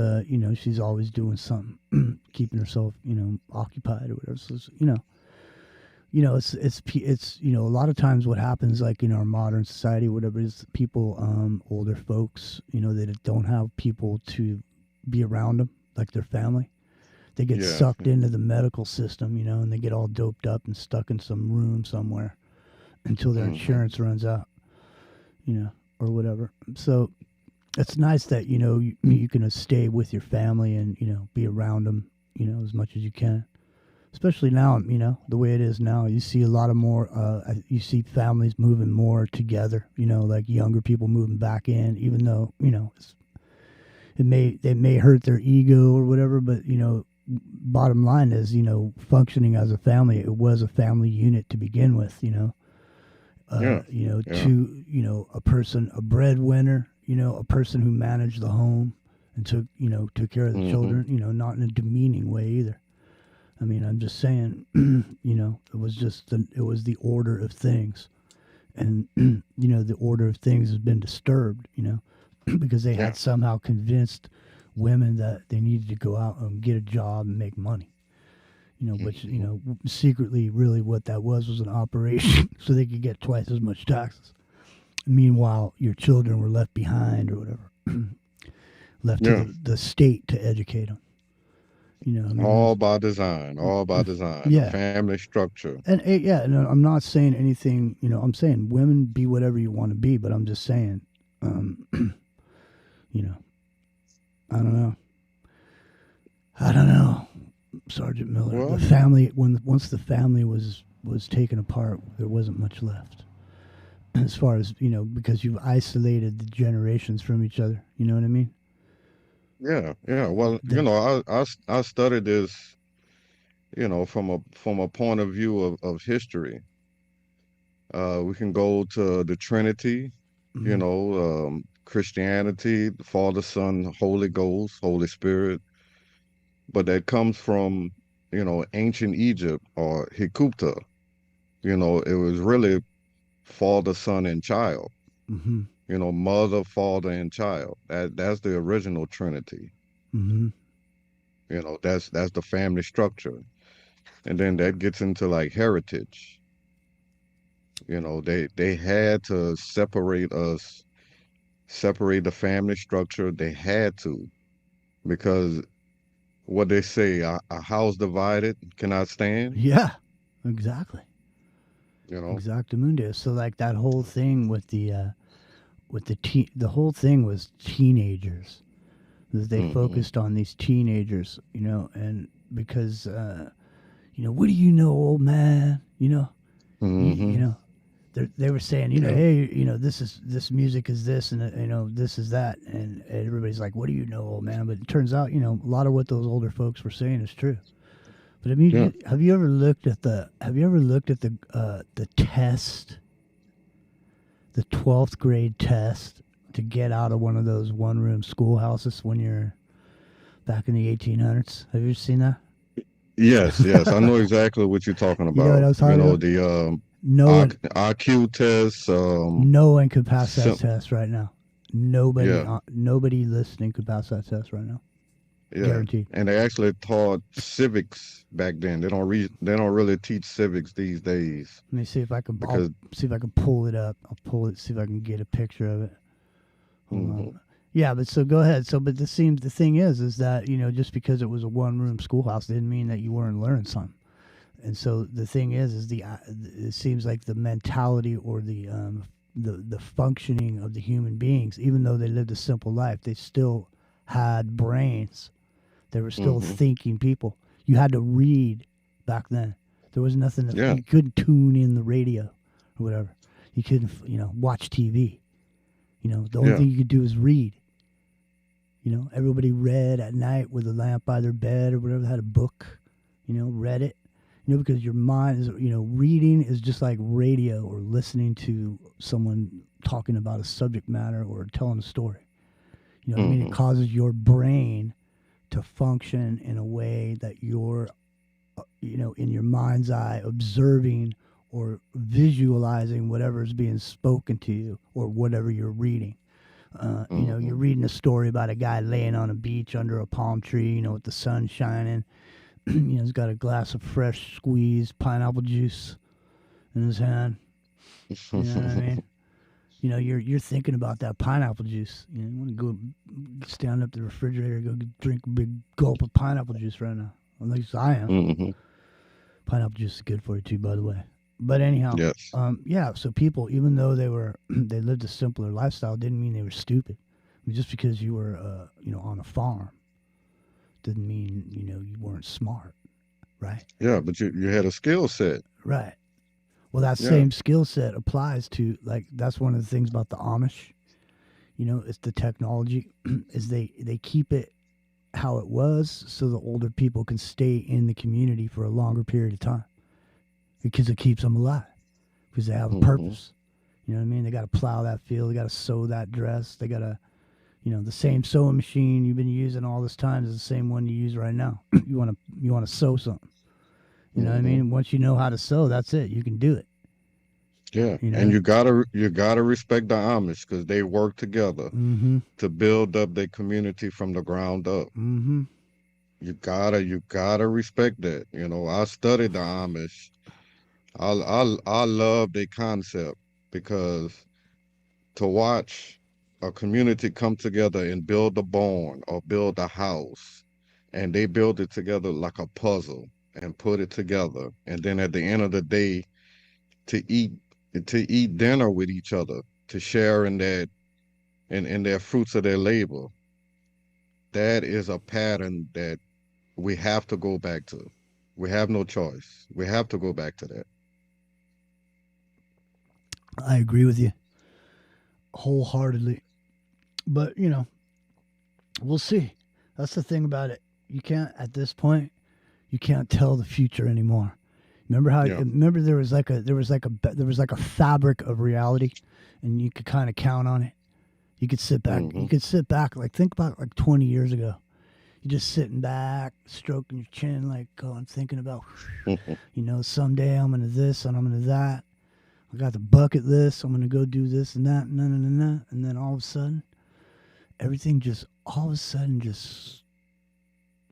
always doing something, keeping herself, occupied or whatever. So, it's a lot of times what happens like in our modern society, whatever, is people, older folks, they don't have people to be around them, like their family. They get Yeah. sucked into the medical system, and they get all doped up and stuck in some room somewhere until their Hmm. insurance runs out, or whatever. So it's nice that you can stay with your family and be around them, as much as you can. Especially now, the way it is now, you see a lot of more. You see families moving more together. Like younger people moving back in, even though they may hurt their ego or whatever. But bottom line is, functioning as a family, it was a family unit to begin with. Yeah. Yeah. A person, a breadwinner, a person who managed the home and took care of the Hmm. children, not in a demeaning way either. I mean, I'm just saying, it was it was the order of things. And, the order of things has been disturbed, because they Yeah. had somehow convinced women that they needed to go out and get a job and make money. Which, Hmm. secretly, really what that was an operation so they could get twice as much taxes. Meanwhile, your children were left behind or whatever, left to Yeah. the state to educate them. I mean, All by design. All by design. The yeah. family structure. And yeah, and I'm not saying anything, I'm saying women be whatever you want to be, but I'm just saying, um, you know, I don't know. I don't know, Sergeant Miller. The Well, family, once the family was taken apart, there wasn't much left. As far as, because you've isolated the generations from each other. You know what I mean? yeah, yeah. Well, The, I studied this, from a point of view of history. We can go to the Trinity, mm, Christianity, the Father, Son, Holy Ghost, Holy Spirit, but that comes from, ancient Egypt or Hikupta. It was really Father, Son, and child. mm-hmm, Mother, father, and child. That's the original Trinity. mm-hmm, That's the family structure. And then that gets into like heritage. They had to separate us, separate the family structure. They had to, because what they say, a house divided cannot stand, yeah, exactly, you know. exactamundo. So like that whole thing with the whole thing was teenagers. That they Hmm. focused on these teenagers, and because what do you know, old man? You Hmm. know, they were saying, Yeah. hey, this music is this, and this is that, and everybody's like, what do you know, old man? But it turns out, a lot of what those older folks were saying is true. But I mean, Yeah. have you ever looked at the test, the 12th grade test to get out of one of those one room schoolhouses when you're back in the 1800s? Have you ever seen that? Yes, yes. I know exactly what you're talking You know what about. I was You talking know, about? the No one, IQ test, no one could pass that sim test right now. Nobody, yeah, nobody listening could pass that test right now. yeah. Guaranteed. And they actually taught civics back then. They don't really teach civics these days Let me see if I can. I'll because see if I can pull it up. I'll pull it. See if I can get a picture of it. Hold mhm, on. Yeah, but so go ahead. So, but the thing is that just because it was a one room schoolhouse didn't mean that you weren't learning something. And so the thing is it seems like the mentality or the functioning of the human beings, even though they lived a simple life, they still had brains. They were still mhm. thinking people. You had to read back then. There was nothing. Yeah. You couldn't tune in the radio or whatever. You couldn't, watch TV. The only Yeah. thing you could do is read. Everybody read at night with a lamp by their bed or whatever. They had a book. Read it. Because your mind is, reading is just like radio or listening to someone talking about a subject matter or telling a story. You know what I mean? It Mhm. causes your brain to function in a way that you're, in your mind's eye, observing or visualizing whatever is being spoken to you or whatever you're reading. You're Mhm. reading a story about a guy laying on a beach under a palm tree, with the sun shining. He's got a glass of fresh squeezed pineapple juice in his hand. You know what I mean? You're thinking about that pineapple juice. You want to go stand up to the refrigerator, go drink a big gulp of pineapple juice right now. At least I am. Mhm. Pineapple juice is good for you too, by the way. But anyhow, Yes. yeah. So people, even though they lived a simpler lifestyle, didn't mean they were stupid. I mean, just because you were, on a farm, didn't mean you weren't smart, right? Yeah, but you had a skill set. Right. Well, that Yeah. same skill set applies to that's one of the things about the Amish. It's the technology is they keep it how it was so the older people can stay in the community for a longer period of time because it keeps them alive because they have a Mhm. purpose. You know what I mean? They got to plow that field. They got to sew that dress. They got to, the same sewing machine you've been using all this time is the same one you use right now. You want to sew something. You know what I Mhm. mean? Once you know how to sew, that's it. You can do it. Yeah, You and know. you gotta respect the Amish because they work together Mm-hmm. to build up their community from the ground up. Mm-hmm. You gotta respect that. I studied the Amish. I love their concept because to watch a community come together and build a barn or build a house, and they build it together like a puzzle and put it together, and then at the end of the day, to eat to eat dinner with each other, to share in their fruits of their labor. That is a pattern that we have to go back to. We have no choice. We have to go back to that. I agree with you wholeheartedly. But we'll see. That's the thing about it. You can't at this point. You can't tell the future anymore. Remember how? Yeah. Remember there was like a fabric of reality, and you could kind of count on it. You could sit back. You Hmm. could sit back. Like think about like 20 years ago. You're just sitting back, stroking your chin, like going thinking about, someday I'm gonna this and I'm gonna that. I got the bucket list. I'm gonna go do this and that, and then all of a sudden, everything just all of a sudden just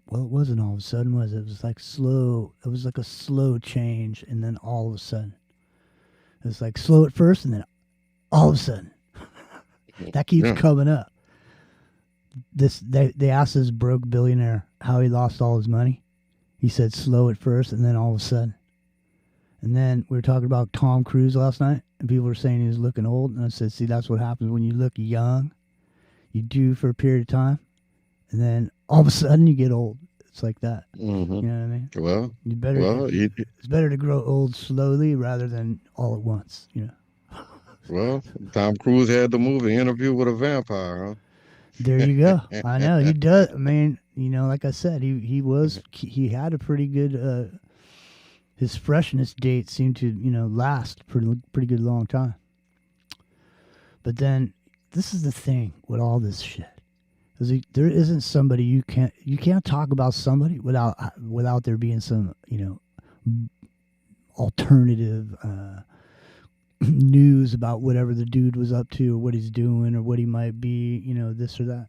well, it wasn't all of a sudden, was it? It was like slow. It was like a slow change, and then all of a sudden, it was like slow at first, and then all of a sudden, that keeps Yeah. coming up. They asked this broke billionaire how he lost all his money. He said slow at first, and then all of a sudden. And then we were talking about Tom Cruise last night, and people were saying he was looking old, and I said, see, that's what happens when you look young. You do for a period of time, and then all of a sudden you get old. It's like that. Hmm. You know what I mean? Well, You better. well, It's better to grow old slowly rather than all at once. well. Tom Cruise had the movie Interview with a Vampire, There you go. huh? I know he does. I mean, you know, like I said, he had a pretty good. His freshness date seemed to, you know, last pretty good long time. But then this is the thing with all this shit. There isn't somebody you can't talk about somebody without there being some, you know, alternative news about whatever the dude was up to or what he's doing or what he might be, you know, this or that.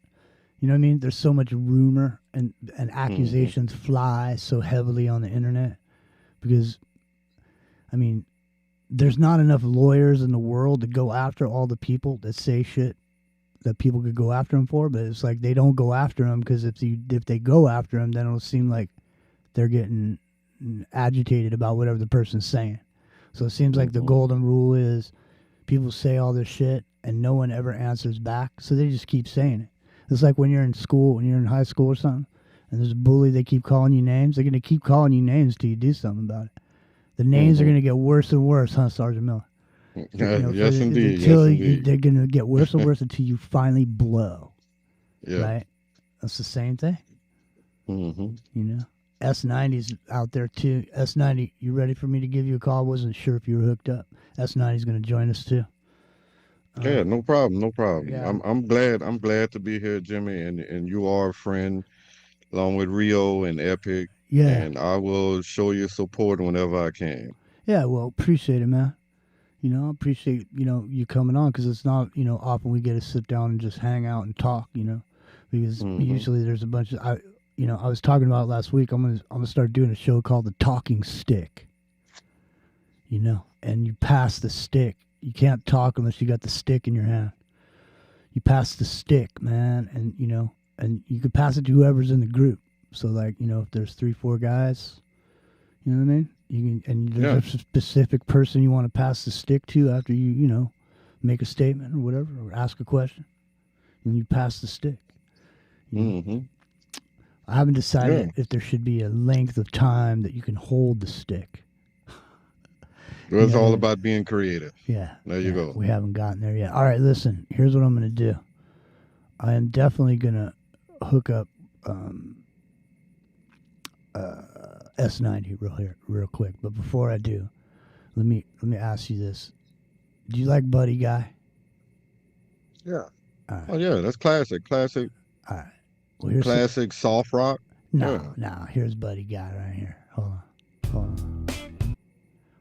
You know what I mean? There's so much rumor and accusations fly so heavily on the internet because, I mean, there's not enough lawyers in the world to go after all the people that say shit that people could go after them for, but it's like they don't go after them because if they go after them, then it'll seem like they're getting agitated about whatever the person's saying. So it seems like the golden rule is people say all this shit and no one ever answers back, so they just keep saying it. It's like when you're in school, when you're in high school or something, and there's a bully, they keep calling you names. They're going to keep calling you names till you do something about it. The names are going to get worse and worse, huh, Sergeant Miller? You know, yes, indeed. They're going to get worse and worse until you finally blow. Yeah. Right? That's the same thing. Mm-hmm. You know? S90's out there too. S90, you ready for me to give you a call? I wasn't sure if you were hooked up. S90's going to join us too. Yeah, no problem, no problem. Yeah. I'm glad to be here, Jimmy, and you are a friend, along with Rio and Epic. Yeah. And I will show you support whenever I can. Yeah, well, appreciate it, man. You know, appreciate, you know, you coming on because it's not, you know, often we get to sit down and just hang out and talk, you know, because usually there's a bunch of, I was talking about it last week. I'm gonna start doing a show called The Talking Stick. You know, and you pass the stick. You can't talk unless you got the stick in your hand. You pass the stick, man, and you know, and you can pass it to whoever's in the group. So like, you know, if there's 3-4 guys, you know what I mean? You can, and there's a specific person you want to pass the stick to after you know, make a statement or whatever, or ask a question. And you pass the stick. I haven't decided if there should be a length of time that you can hold the stick. It's all about being creative. Yeah. There you go. We haven't gotten there yet. All right, listen, here's what I'm going to do. I am definitely going to hook up S90 real quick. But before I do, let me ask you this. Do you like Buddy Guy? Yeah. Right. Oh yeah, that's classic. All right. Well, Classic soft rock. No, here's Buddy Guy right here.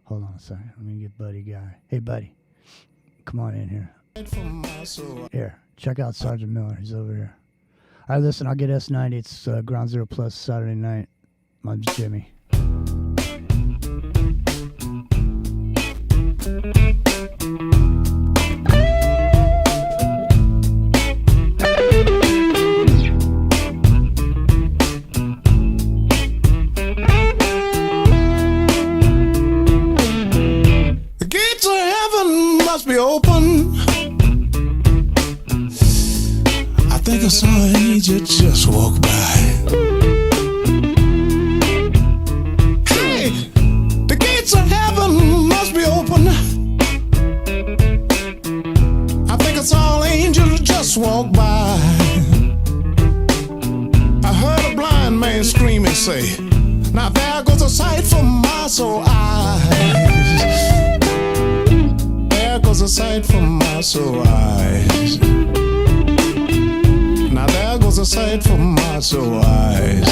Hold on a second. Let me get Buddy Guy. Hey, Buddy. Come on in here. Here, check out Sergeant Miller. He's over here. All right, listen, I'll get S90. It's Ground Zero Plus Saturday night. My name's Jimmy. The gates of heaven must be open. I think I saw an angel just walk by. Hey, the gates of heaven must be open. I think I saw an angel just walk by. I heard a blind man scream and say, now there goes a sight for my soul eyes. There goes a sight for my soul eyes. Now there goes a sight for my soul eyes.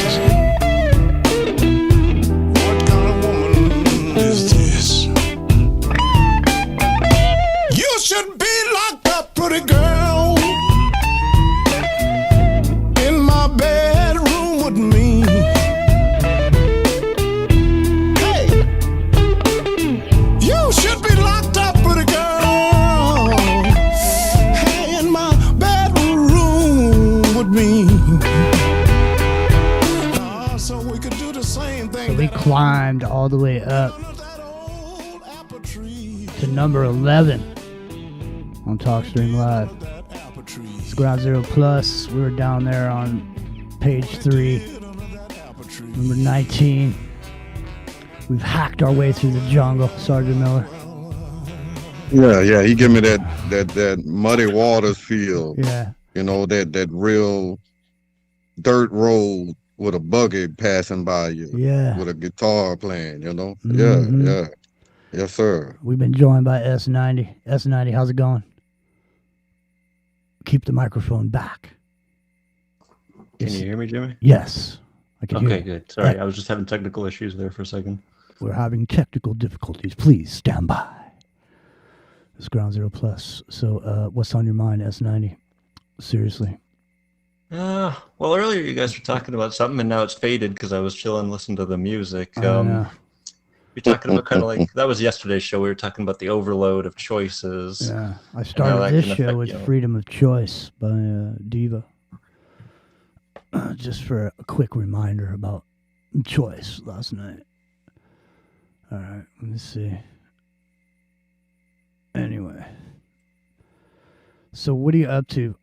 What kind of woman is this? You should be locked up, pretty girl, in my bedroom with me. Hey, you should be locked up, pretty girl, hey, in my bedroom with me. So we could do the same thing. So we climbed all the way up to number 11 on TalkStream Live. It's Ground Zero Plus. We were down there on page 3, number 19. We've hacked our way through the jungle, Sergeant Miller. Yeah, he give me that Muddy Waters feel. Yeah. You know, that real dirt road with a buggy passing by you Yeah. with a guitar playing, you know? Mhm. Yeah. Yes, sir. We've been joined by S90. S90, how's it going? Keep the microphone back. Can you hear me, Jimmy? Yes, I can hear Okay, you. good. Sorry, I was just having technical issues there for a second. We're having technical difficulties. Please stand by. It's Ground Zero Plus. So, what's on your mind, S90? Seriously. Well, earlier you guys were talking about something, and now it's faded because I was chilling, listening to the music. know. You're talking about kind of like that was yesterday's show. We were talking about the overload of choices. Yeah, I how started that this can show affect, with you know. Freedom of Choice by Diva. Just for a quick reminder about choice last night. All right, let me see. Anyway. So what are you up to?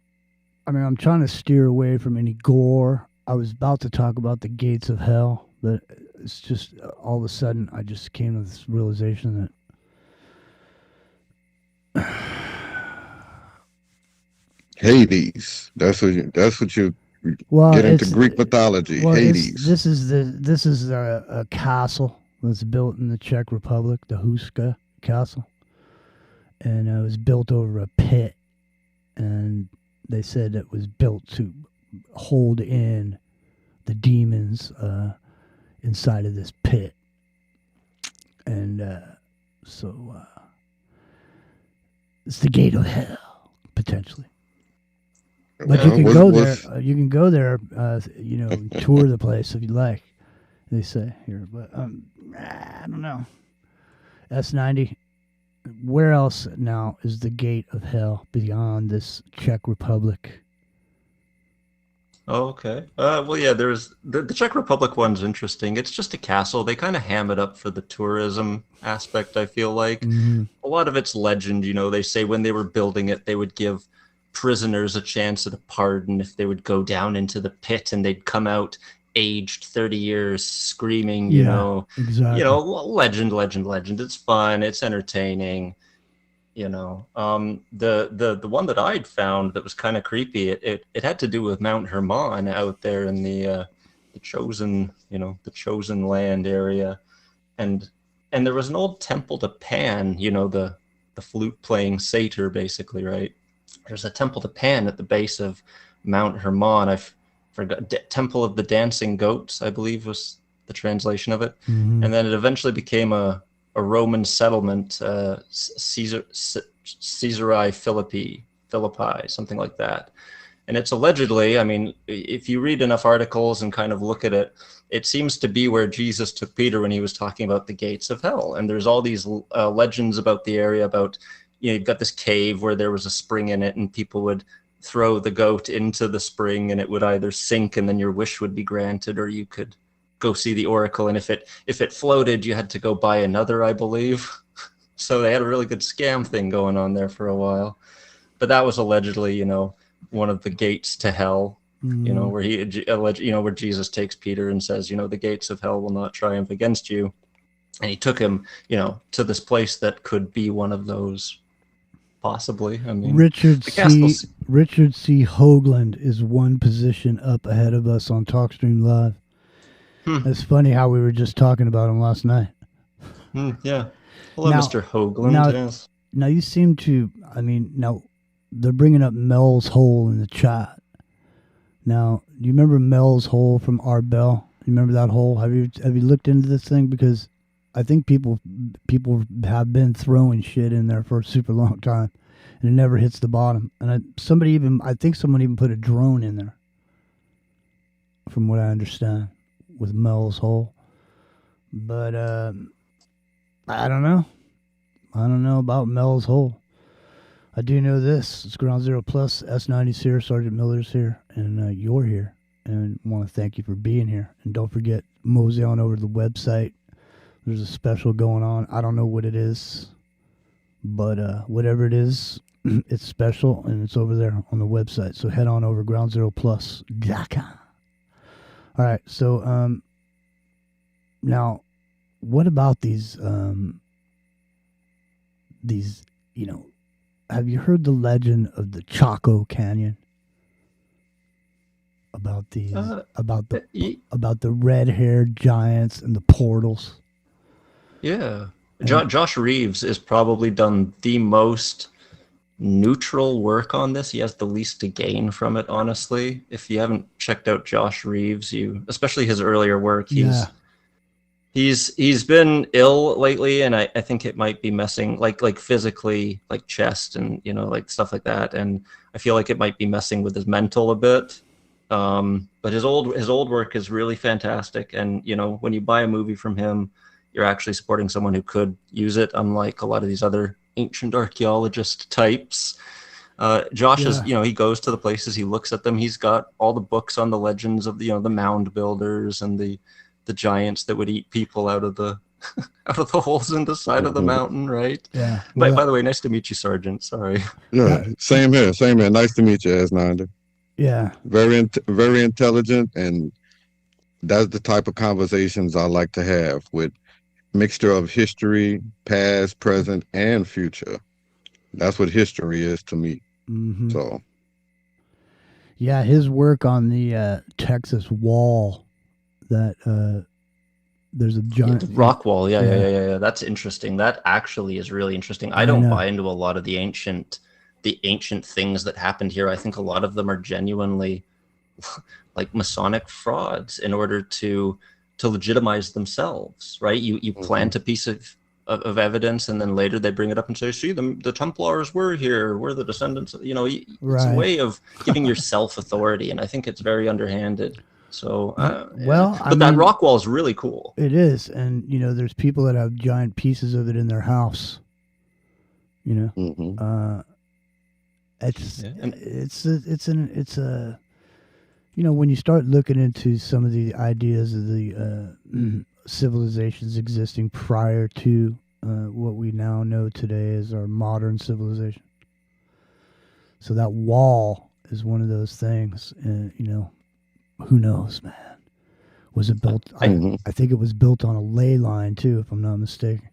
I mean, I'm trying to steer away from any gore. I was about to talk about the gates of hell, but it's just all of a sudden I just came to this realization that Hades. That's what you well, get into it's Greek mythology. well, Hades. this is a castle that's built in the Czech Republic, the Huska Castle, and it was built over a pit, and they said it was built to hold in the demons inside of this pit, and so it's the gate of hell potentially. But you can go there. You can go there. Tour the place if you like. They say here, but I don't know. S90. Where else now is the gate of hell beyond this Czech Republic? Oh, okay. Well, yeah. There's the Czech Republic one's interesting. It's just a castle. They kind of ham it up for the tourism aspect. I feel like a lot of it's legend. You know, they say when they were building it, they would give prisoners a chance at a pardon if they would go down into the pit, and they'd come out aged 30 years screaming, exactly. Legend. It's fun. It's entertaining. The one that I'd found that was kind of creepy, it had to do with Mount Hermon out there in the chosen land area. And there was an old temple to Pan, the flute playing satyr, basically, right? There's a temple to Pan at the base of Mount Hermon. I forgot. Temple of the Dancing Goats, I believe, was the translation of it. And then it eventually became a Roman settlement, Caesarea Philippi, something like that. And it's allegedly, I mean, if you read enough articles and kind of look at it, it seems to be where Jesus took Peter when he was talking about the gates of hell. And there's all these legends about the area about, you've got this cave where there was a spring in it, and people would throw the goat into the spring, and it would either sink and then your wish would be granted, or you could go see the oracle. And if it floated, you had to go buy another, I believe. So they had a really good scam thing going on there for a while. But that was allegedly, one of the gates to hell, where where Jesus takes Peter and says, the gates of hell will not triumph against you. And he took him, to this place that could be one of those, possibly. I mean, Richard C. Hoagland is one position up ahead of us on TalkStream Live. It's funny how we were just talking about him last night. Yeah. Hello, Mr. Hoagland. Yes. Now you seem to, now they're bringing up Mel's Hole in the chat. Now, do you remember Mel's Hole from Art Bell? You remember that hole? Have you looked into this thing? Because I think people have been throwing shit in there for a super long time, and it never hits the bottom. And I think someone even put a drone in there, from what I understand, with Mel's Hole. But I don't know. I don't know about Mel's Hole. I do know this. It's Ground Zero Plus. S90's here. Sergeant Miller's here. And you're here. And I want to thank you for being here. And don't forget, mosey on over to the website. There's a special going on. I don't know what it is. But whatever it is, it's special. And it's over there on the website. So head on over, groundzeroplus.com. All right. So now, what about these, have you heard the legend of the Chaco Canyon? about these Uh, about the y- about the red-haired giants and the portals. yeah. And Josh Reeves has probably done the most neutral work on this. He has the least to gain from it, honestly. If you haven't checked out Josh Reeves, especially his earlier work, yeah, he's been ill lately, and I think it might be messing like physically, like chest and like stuff like that. And I feel like it might be messing with his mental a bit. But his old work is really fantastic, and when you buy a movie from him, you're actually supporting someone who could use it, unlike a lot of these other ancient archaeologist types. Josh is, yeah, he goes to the places, he looks at them. He's got all the books on the legends of the mound builders and the giants that would eat people out of the out of the holes in the side of the mountain, right? yeah. By Well, the way, nice to meet you, Sergeant. Sorry. Yeah, that, same here. Same here. Nice to meet you, S9. yeah, Very intelligent, and that's the type of conversations I like to have with mixture of history, past, present, and future. That's what history is to me. hmm So, yeah. His work on the Texas Wall. That there's a Yeah, giant the rock wall. Yeah, yeah, Yeah. yeah, yeah, yeah. That's interesting. That actually is really interesting. I I don't know. buy into a lot of the ancient things that happened here. I think a lot of them are genuinely like Masonic frauds in order to legitimize themselves, right? You plant a piece of evidence, and then later they bring it up and say, "See, the Templars were here. We're the descendants." It's a Right. way of giving yourself authority, and I think it's very underhanded. So, Well, I but that mean, rock wall is really cool. it is, and there's people that have giant pieces of it in their house. You know, mhm. it's Yeah, and it's a when you start looking into some of the ideas of the civilizations existing prior to what we now know today as our modern civilization. So that wall is one of those things, and who knows, man. Was it built? I think it was built on a ley line too, if I'm not mistaken.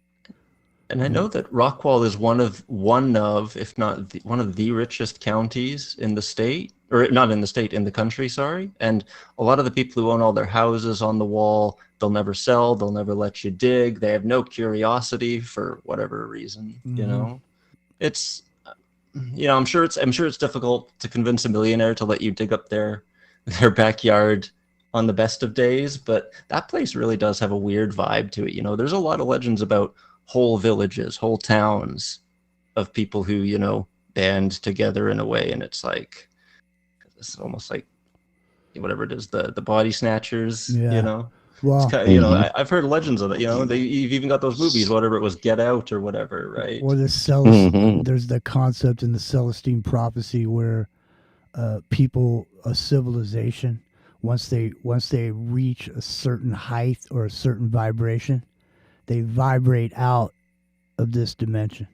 And I know that Rockwall is one of, if not one of the richest counties in the state, or not in the state, in the country, sorry. And a lot of the people who own all their houses on the wall, they'll never sell, they'll never let you dig. They have no curiosity for whatever reason, It's, I'm sure it's difficult to convince a millionaire to let you dig up their backyard on the best of days, but that place really does have a weird vibe to it. There's a lot of legends about whole villages, whole towns of people who, band together in a way. And it's like, it's almost like whatever it is, the body snatchers, Yeah. It's Well, kind of, I've heard legends of it, you've even got those movies, whatever it was, Get Out or whatever, right? or there's the concept in the Celestine prophecy where a civilization, once they reach a certain height or a certain vibration, they vibrate out of this dimension,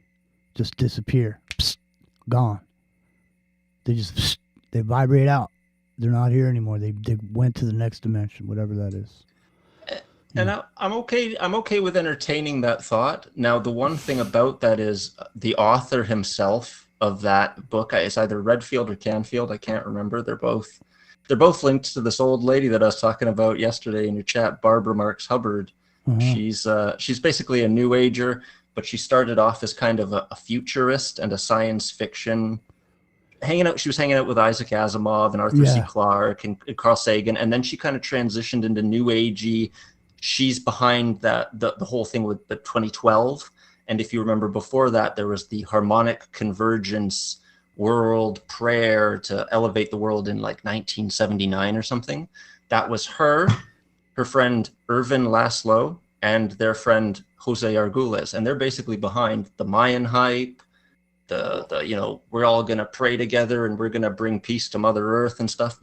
just disappear, psst, gone. They just they vibrate out. They're not here anymore. They went to the next dimension, whatever that is. And I'm okay with entertaining that thought. Now, the one thing about that is the author himself of that book, it's either Redfield or Canfield, I can't remember. They're both linked to this old lady that I was talking about yesterday in your chat, Barbara Marks Hubbard. She's basically a new ager, but she started off as kind of a futurist and a science fiction she was hanging out with Isaac Asimov and Arthur C. Clarke and Carl Sagan, and then she kind of transitioned into new agey. She's behind the whole thing with the 2012, and if you remember before that, there was the harmonic convergence world prayer to elevate the world in like 1979 or something. That was her friend Irvin Laszlo, and their friend Jose Arguelles, and they're basically behind the Mayan hype, the we're all gonna pray together and we're gonna bring peace to Mother Earth and stuff.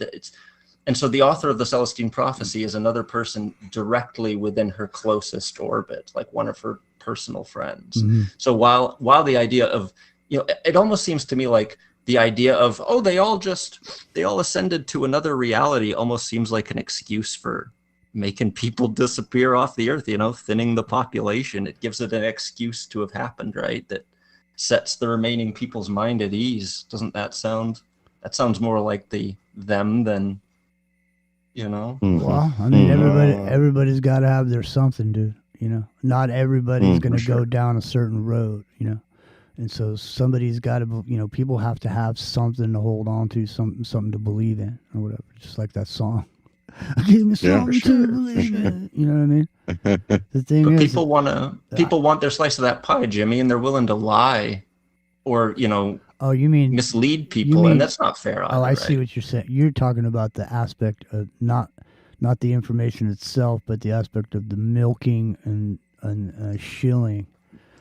And so the author of the Celestine Prophecy is another person directly within her closest orbit, like one of her personal friends. So while the idea of, it almost seems to me like the idea of, they all ascended to another reality almost seems like an excuse for making people disappear off the earth, thinning the population. It gives it an excuse to have happened, right? That sets the remaining people's mind at ease. Doesn't that sound? That sounds more like them than you know? Well, I mean, everybody's got to have their something, dude. You know, not everybody's going to go down a certain road. You know, and so somebody's got to. You know, people have to have something to hold on to, something to believe in, or whatever. Just like that song. Give me something to believe in. You know what I mean? The thing But is, people want their slice of that pie, Jimmy, and they're willing to lie or, you know, oh, you mean mislead people, and that's not fair either. Oh, I right? see what you're saying. You're talking about the aspect of not the information itself, but the aspect of the milking and shilling.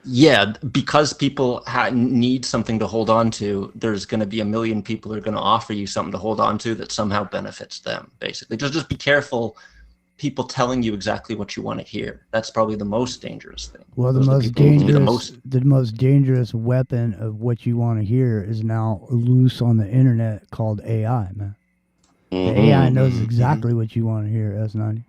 Yeah, because people need something to hold on to, there's going to be a million people who are going to offer you something to hold on to that somehow benefits them, basically. Just be careful people telling you exactly what you want to hear. That's probably the most dangerous thing. Well, the most dangerous weapon of what you want to hear is now loose on the internet called AI, man. The AI knows exactly what you want to hear, S90.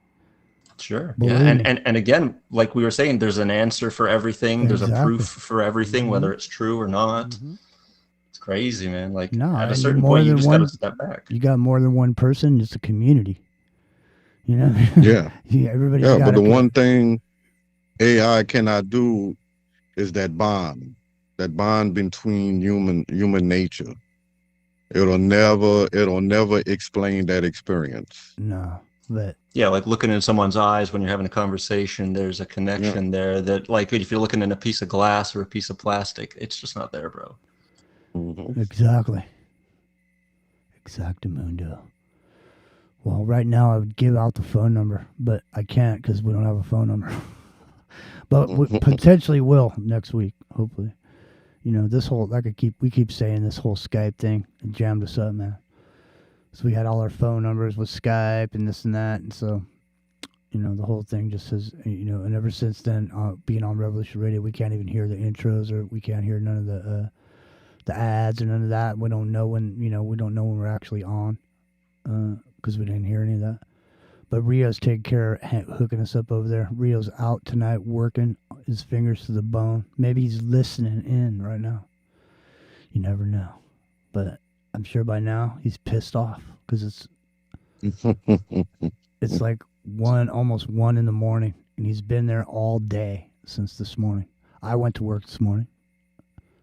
Sure. Believe yeah. me. And again, like we were saying, there's an answer for everything. There's a proof for everything, whether it's true or not. It's crazy, man. Like at a certain point, you just got to step back. You got more than one person. It's a community. You know? Yeah. Everybody's Yeah, got but the one thing AI cannot do is that bond between human nature. It'll never explain that experience. No, but yeah, like looking in someone's eyes when you're having a conversation, there's a connection there that, like, if you're looking in a piece of glass or a piece of plastic, it's just not there, bro. Exactly. Exactamundo. Well, right now I would give out the phone number, but I can't because we don't have a phone number. But we potentially will next week, hopefully. You know, this whole we keep saying this whole Skype thing, it jammed us up, man. So we had all our phone numbers with Skype and this and that, and so, you know, the whole thing just says, you know, and ever since then, being on Revolution Radio, we can't even hear the intros, or we can't hear none of the ads or none of that. We don't know when we're actually on, because we didn't hear any of that. But Rio's taking care of hooking us up over there. Rio's out tonight working his fingers to the bone. Maybe he's listening in right now. You never know. But I'm sure by now he's pissed off because it's like almost 1 in the morning, and he's been there all day since this morning. I went to work this morning.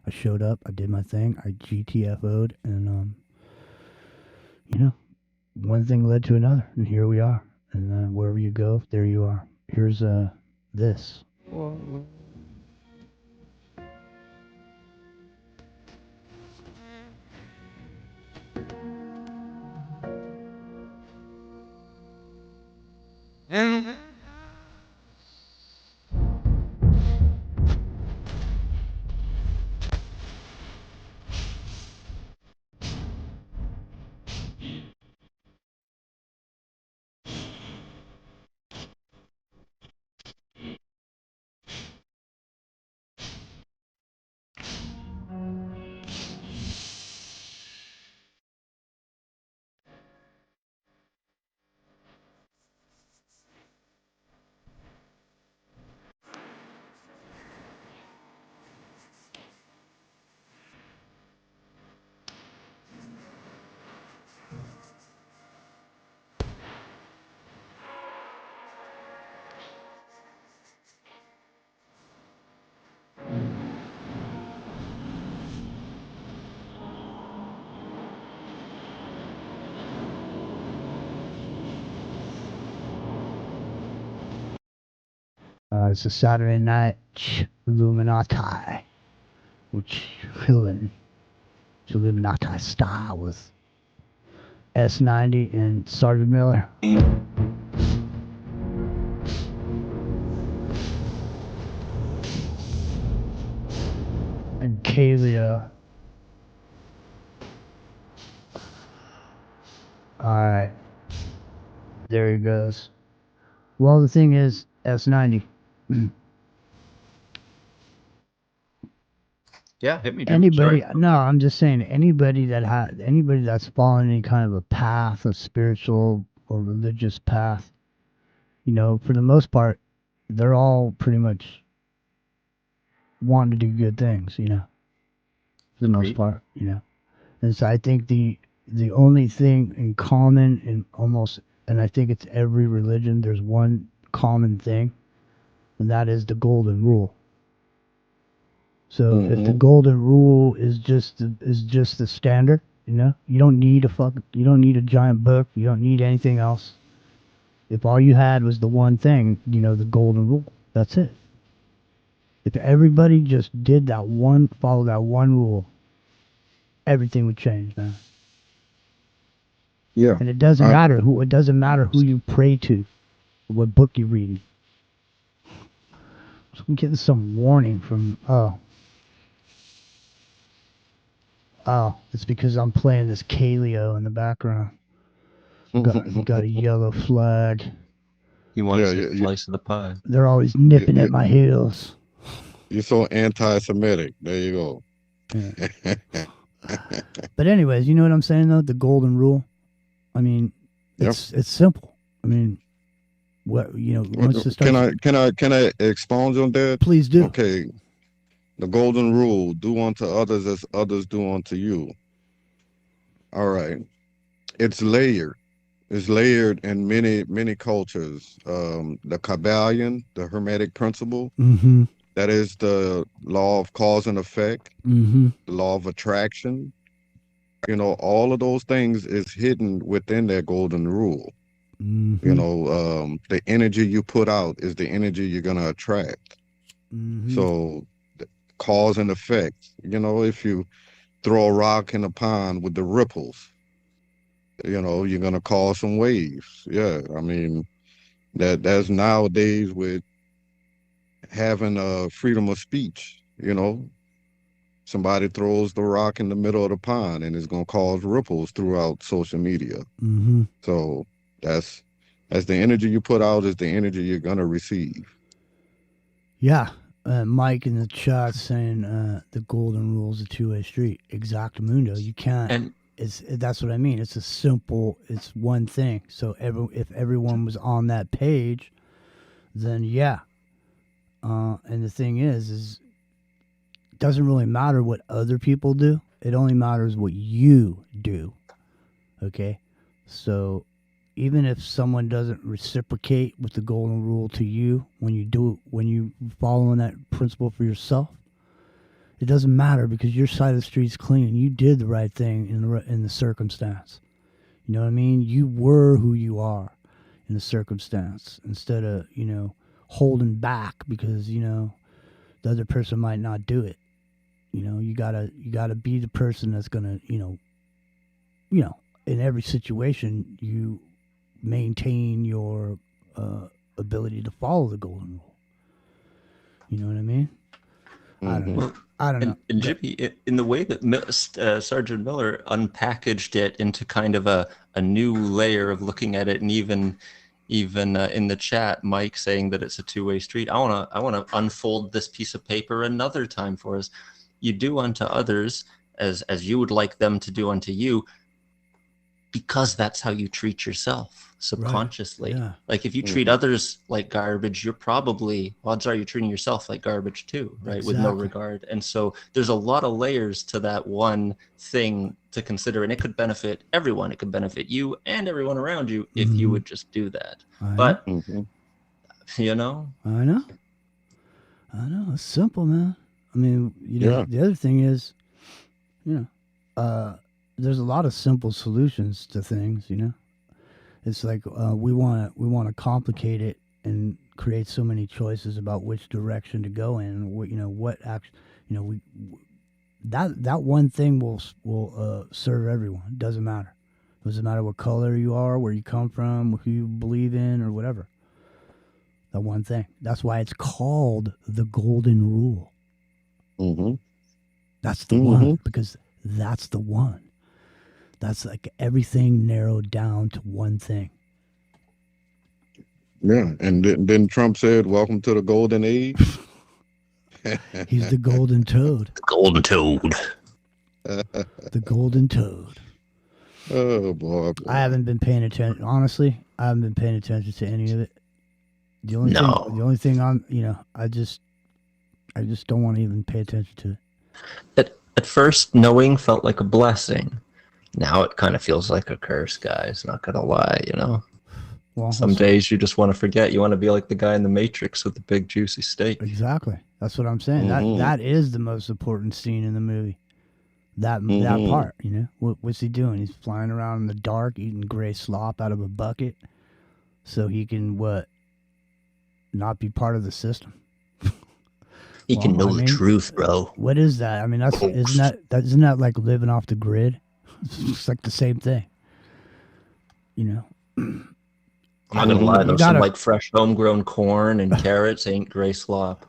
I showed up. I did my thing. I GTFO'd, and you know, one thing led to another, and here we are. And wherever you go, there you are. Here's this. It's a Saturday night Chilluminati, which Chilluminati style with S90 and Sergeant Miller. And Kalia. Alright. There he goes. Well, the thing is, S90. Yeah, hit me, Jim. Anybody? Sorry. No, I'm just saying anybody that's following any kind of a path, a spiritual or religious path, you know, for the most part, they're all pretty much wanting to do good things, you know, for the most part, you know. And so I think the only thing in common in almost and I think it's every religion, there's one common thing, and that is the golden rule. So if the golden rule is just the standard, you don't need you don't need a giant book, you don't need anything else. If all you had was the one thing, the golden rule, that's it. If everybody just follow that one rule, everything would change, man. Yeah. And it doesn't matter who you pray to, or what book you read. So I'm getting some warning from it's because I'm playing this Kaleo in the background. Got a yellow flag. He wants Yeah, a slice of the pie. They're always nipping at my heels. You're so anti-Semitic. There you go. Yeah. But anyways, you know what I'm saying though? The golden rule. I mean, it's simple. I mean, once it starts. Can I expound on that? Please do. Okay. The golden rule: do unto others as others do unto you. All right. It's layered. It's layered in many cultures. The Kabbalion, the Hermetic principle. Mm-hmm. That is the law of cause and effect. Mm-hmm. The law of attraction. All of those things is hidden within that golden rule. Mm-hmm. The energy you put out is the energy you're going to attract. Mm-hmm. So cause and effect, if you throw a rock in a pond with the ripples, you're going to cause some waves. Yeah. I mean, that's nowadays with having freedom of speech, somebody throws the rock in the middle of the pond and it's going to cause ripples throughout social media. Mm-hmm. So that's the energy you put out is the energy you're going to receive. Yeah. Mike in the chat saying the golden rule is a two-way street. Exactamundo. You can't. That's what I mean. It's it's one thing. So if everyone was on that page, then yeah. And the thing is it doesn't really matter what other people do. It only matters what you do. Okay? So even if someone doesn't reciprocate with the golden rule to you when you following that principle for yourself, it doesn't matter because your side of the street's clean. You did the right thing in the circumstance. You know what I mean? You were who you are in the circumstance instead of, holding back because, the other person might not do it. You gotta be the person that's gonna, in every situation you maintain your ability to follow the golden rule. You know what I mean? Mm-hmm. I don't know. And Jimmy, in the way that Sergeant Miller unpackaged it into kind of a new layer of looking at it, and even in the chat, Mike saying that it's a two-way street. I wanna unfold this piece of paper another time for us. You do unto others as you would like them to do unto you, because that's how you treat yourself subconsciously. Right. Yeah. Like if you treat others like garbage, you're probably, odds are you're treating yourself like garbage too, right? Exactly. With no regard. And so there's a lot of layers to that one thing to consider, and it could benefit everyone. It could benefit you and everyone around you if you would just do that. But I know. It's simple, man. I mean, the other thing is, there's a lot of simple solutions to things, It's like we want to complicate it and create so many choices about which direction to go in. What action, that one thing will serve everyone. It doesn't matter. It doesn't matter what color you are, where you come from, who you believe in, or whatever. That one thing. That's why it's called the golden rule. Mm-hmm. That's the one, because that's the one. That's like everything narrowed down to one thing. Yeah, and then Trump said, "Welcome to the golden age." He's the golden toad. The golden toad. The golden toad. Oh boy. I haven't been paying attention. Honestly, I haven't been paying attention to any of it. The only thing I'm, I just don't want to even pay attention to it. At first, knowing felt like a blessing. Now it kind of feels like a curse, guys. Not gonna lie, Well, Some days you just want to forget. You want to be like the guy in the Matrix with the big juicy steak. exactly. That's what I'm saying. That is the most important scene in the movie. That part, you know. What's he doing? He's flying around in the dark, eating gray slop out of a bucket, so he can not be part of the system. He can know I the mean, truth, bro. What is that? I mean, isn't that like living off the grid? It's like the same thing, you know. I'm not gonna lie though. Some like fresh homegrown corn and carrots ain't gray slop.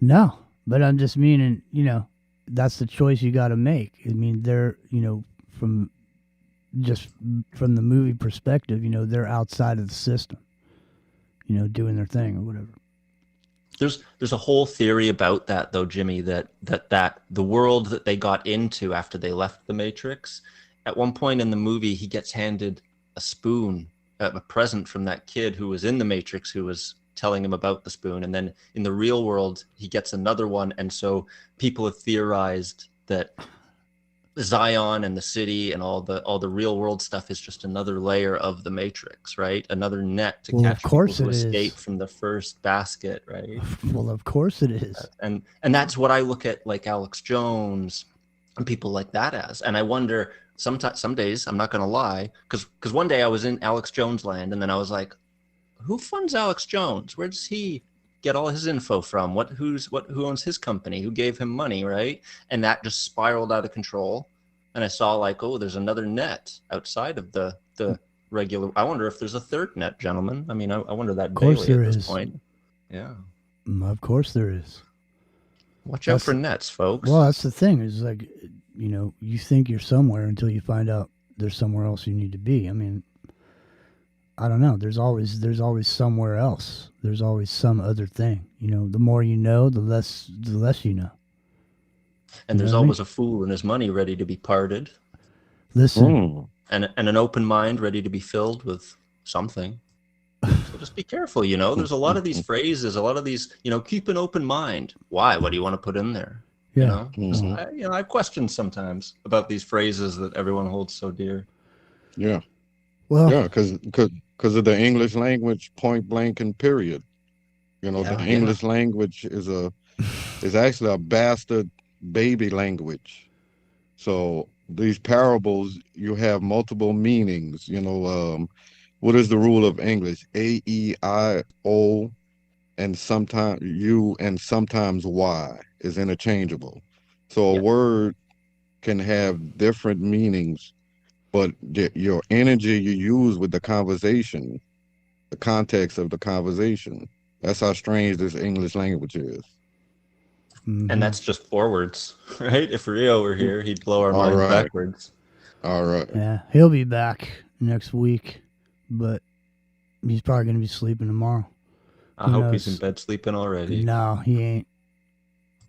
No, but I'm just meaning, you know, that's the choice you got to make. I mean, they're, you know, from the movie perspective, you know, they're outside of the system, you know, doing their thing or whatever. There's a whole theory about that though, Jimmy, that the world that they got into after they left the Matrix, at one point in the movie, he gets handed a spoon, a present from that kid who was in the Matrix, who was telling him about the spoon. And then in the real world, he gets another one. And so people have theorized that Zion and the city and all the real world stuff is just another layer of the Matrix, right? Another net to catch people who escape from the first basket, right? Well, of course it is. And that's what I look at like Alex Jones and people like that as. And I wonder some days, I'm not going to lie, because one day I was in Alex Jones land and then I was like, who funds Alex Jones? Where does he get all his info from? Who owns his company? Who gave him money, right? And that just spiraled out of control. And I saw like, oh, there's another net outside of the regular. I wonder if there's a third net, gentlemen. I mean, I wonder that daily at this point. Yeah. Of course there is. Watch out for nets, folks. Well, that's the thing. Is like, you know, you think you're somewhere until you find out there's somewhere else you need to be. I mean, I don't know. There's always somewhere else. There's always some other thing. You know, the more you know, the less you know. And there's always a fool and his money ready to be parted. Listen. And an open mind ready to be filled with something. So just be careful, you know. There's a lot of these phrases, a lot of these, you know, keep an open mind. Why? What do you want to put in there? Yeah. You know, I question sometimes about these phrases that everyone holds so dear. Yeah. Well, yeah, because of the English language, point blank and period. You know, the English language is actually a bastard baby language. So these parables, you have multiple meanings. You know, what is the rule of English? A, E, I, O, and sometimes U and sometimes Y is interchangeable. So a word can have different meanings, but your energy you use with the conversation, the context of the conversation, that's how strange this English language is. And that's just forwards, right? If Rio were here, he'd blow our minds backwards. All right. Yeah, he'll be back next week, but he's probably going to be sleeping tomorrow. I hope he's in bed sleeping already. No, he ain't.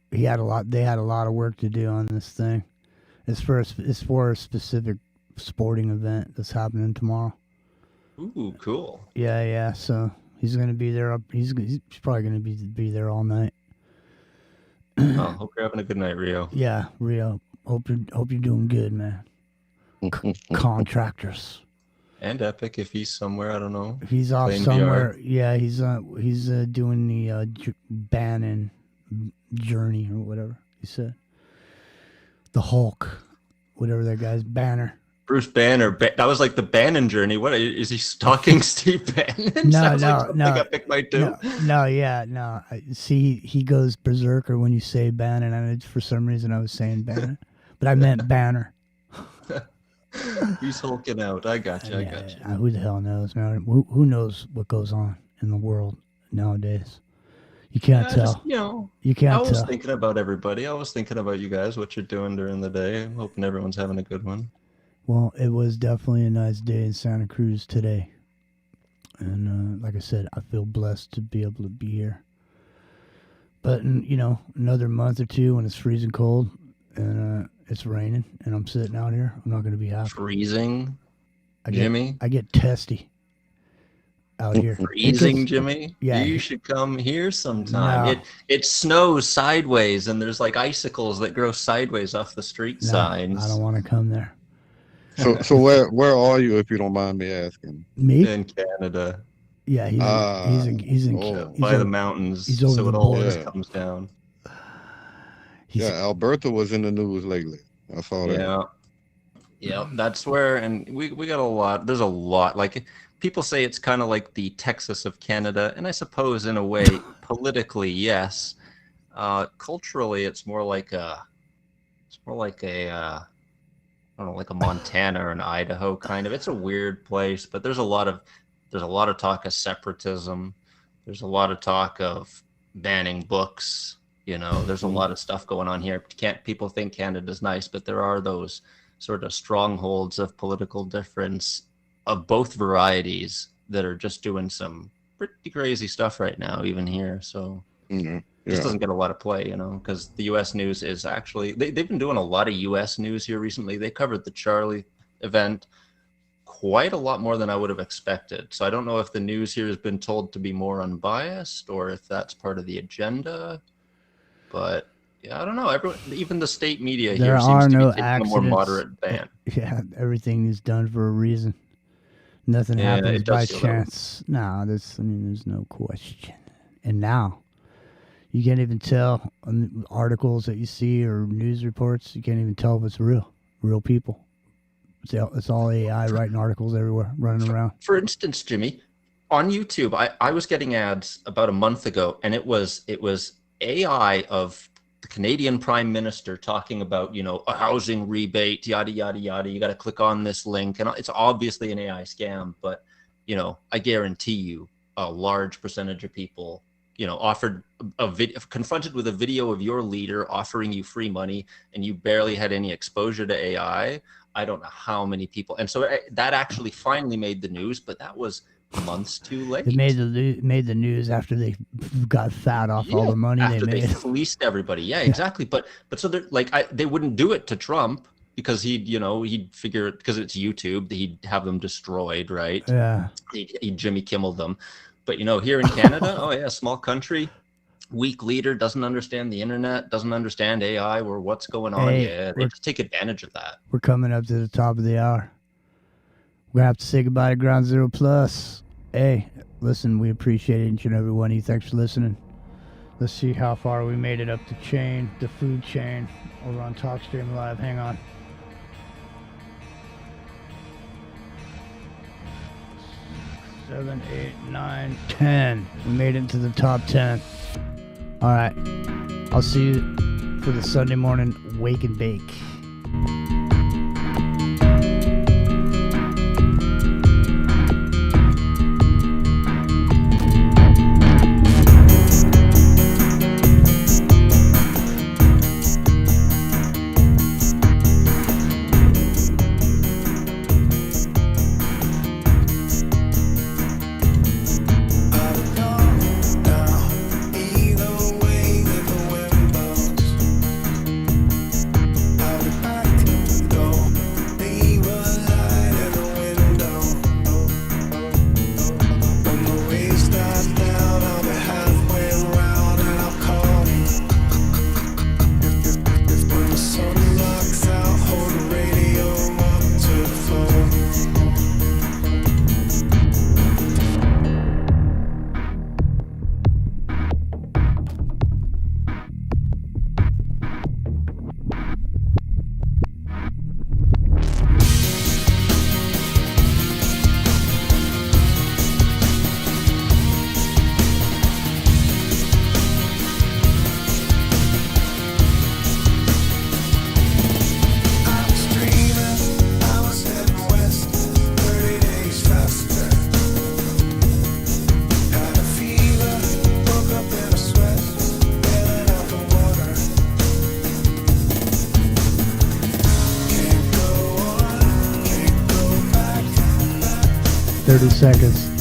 They had a lot of work to do on this thing. It's for a specific sporting event that's happening tomorrow. Ooh, cool. Yeah. So he's going to be there. He's probably going to be there all night. Oh, hope you're having a good night, Rio. Yeah, Rio. Hope you're doing good, man. Contractors. And Epic, if he's somewhere, I don't know. He's off somewhere. VR. Yeah, he's doing the Bannon journey or whatever he said. The Hulk, whatever that guy's Banner. Bruce Banner. That was like the Bannon journey. What is he stalking Steve Bannon? No. Epic might do. No. See, he goes berserker when you say Bannon, and for some reason I was saying Bannon, but I meant Banner. He's hulking out. I got you. Who the hell knows, man? Who knows what goes on in the world nowadays? You can't tell. Just, you know, you can't tell. I was thinking about everybody. I was thinking about you guys, what you're doing during the day. I'm hoping everyone's having a good one. Well, it was definitely a nice day in Santa Cruz today. And like I said, I feel blessed to be able to be here. But, you know, another month or two when it's freezing cold and it's raining and I'm sitting out here, I'm not going to be happy. Freezing, Jimmy? I get testy out here. Freezing, Jimmy? Yeah. You should come here sometime. No. It snows sideways and there's like icicles that grow sideways off the street signs. I don't want to come there. So where are you, if you don't mind me asking? Me? In Canada, Yeah, Oh, by the over, mountains, he's over so the it always border. comes down. he's yeah. Alberta was in the news lately. I saw that. Yeah. Yeah, that's where, and we got a lot. There's a lot. Like people say, it's kind of like the Texas of Canada, and I suppose in a way, politically, yes. Culturally, it's more like a I don't know, like a Montana or an Idaho kind of. It's a weird place, but there's a lot of talk of separatism. There's a lot of talk of banning books. You know, there's a lot of stuff going on here. Can't people think Canada's nice, but there are those sort of strongholds of political difference of both varieties that are just doing some pretty crazy stuff right now, even here. So Mhm. just Yeah. doesn't get a lot of play, you know, because the U.S. news is actually they've been doing a lot of U.S. news here recently. They covered the Charlie event quite a lot more than I would have expected. So I don't know if the news here has been told to be more unbiased or if that's part of the agenda. But yeah, I don't know. Everyone, even the state media there here seems are to be no taking a more accidents. moderate ban. Yeah, everything is done for a reason. Nothing Yeah, happens it does by feel that way. chance. No, there's no question. And now, you can't even tell on the articles that you see or news reports. You can't even tell if it's real people. It's all AI writing articles everywhere, running around. For instance, Jimmy, on YouTube, I was getting ads about a month ago, and it was AI of the Canadian Prime Minister talking about, you know, a housing rebate, yada yada yada. You got to click on this link, and it's obviously an AI scam. But you know, I guarantee you, a large percentage of people, you know, offered confronted with a video of your leader offering you free money, and you barely had any exposure to AI. I don't know how many people, and so that actually finally made the news, but that was months too late. It made the news after they got fat off all the money after they they made. fleeced everybody. Yeah, exactly. But so they're like, they wouldn't do it to Trump because he'd figure, because it's YouTube, he'd have them destroyed, right? Yeah. He'd Jimmy Kimmel them. But you know, here in Canada, oh yeah, small country, weak leader, doesn't understand the internet, doesn't understand AI or what's going on. Hey, Yeah, they just take advantage of that. We're coming up to the top of the hour. We're going to have to say goodbye to Ground Zero Plus. Hey, listen, we appreciate each and every one of you. Thanks for listening. Let's see how far we made it up the food chain, over on TalkStream Live. Hang on. 7, 8, 9, 10. We made it to the top 10. All right. I'll see you for the Sunday morning Wake and Bake. Seconds.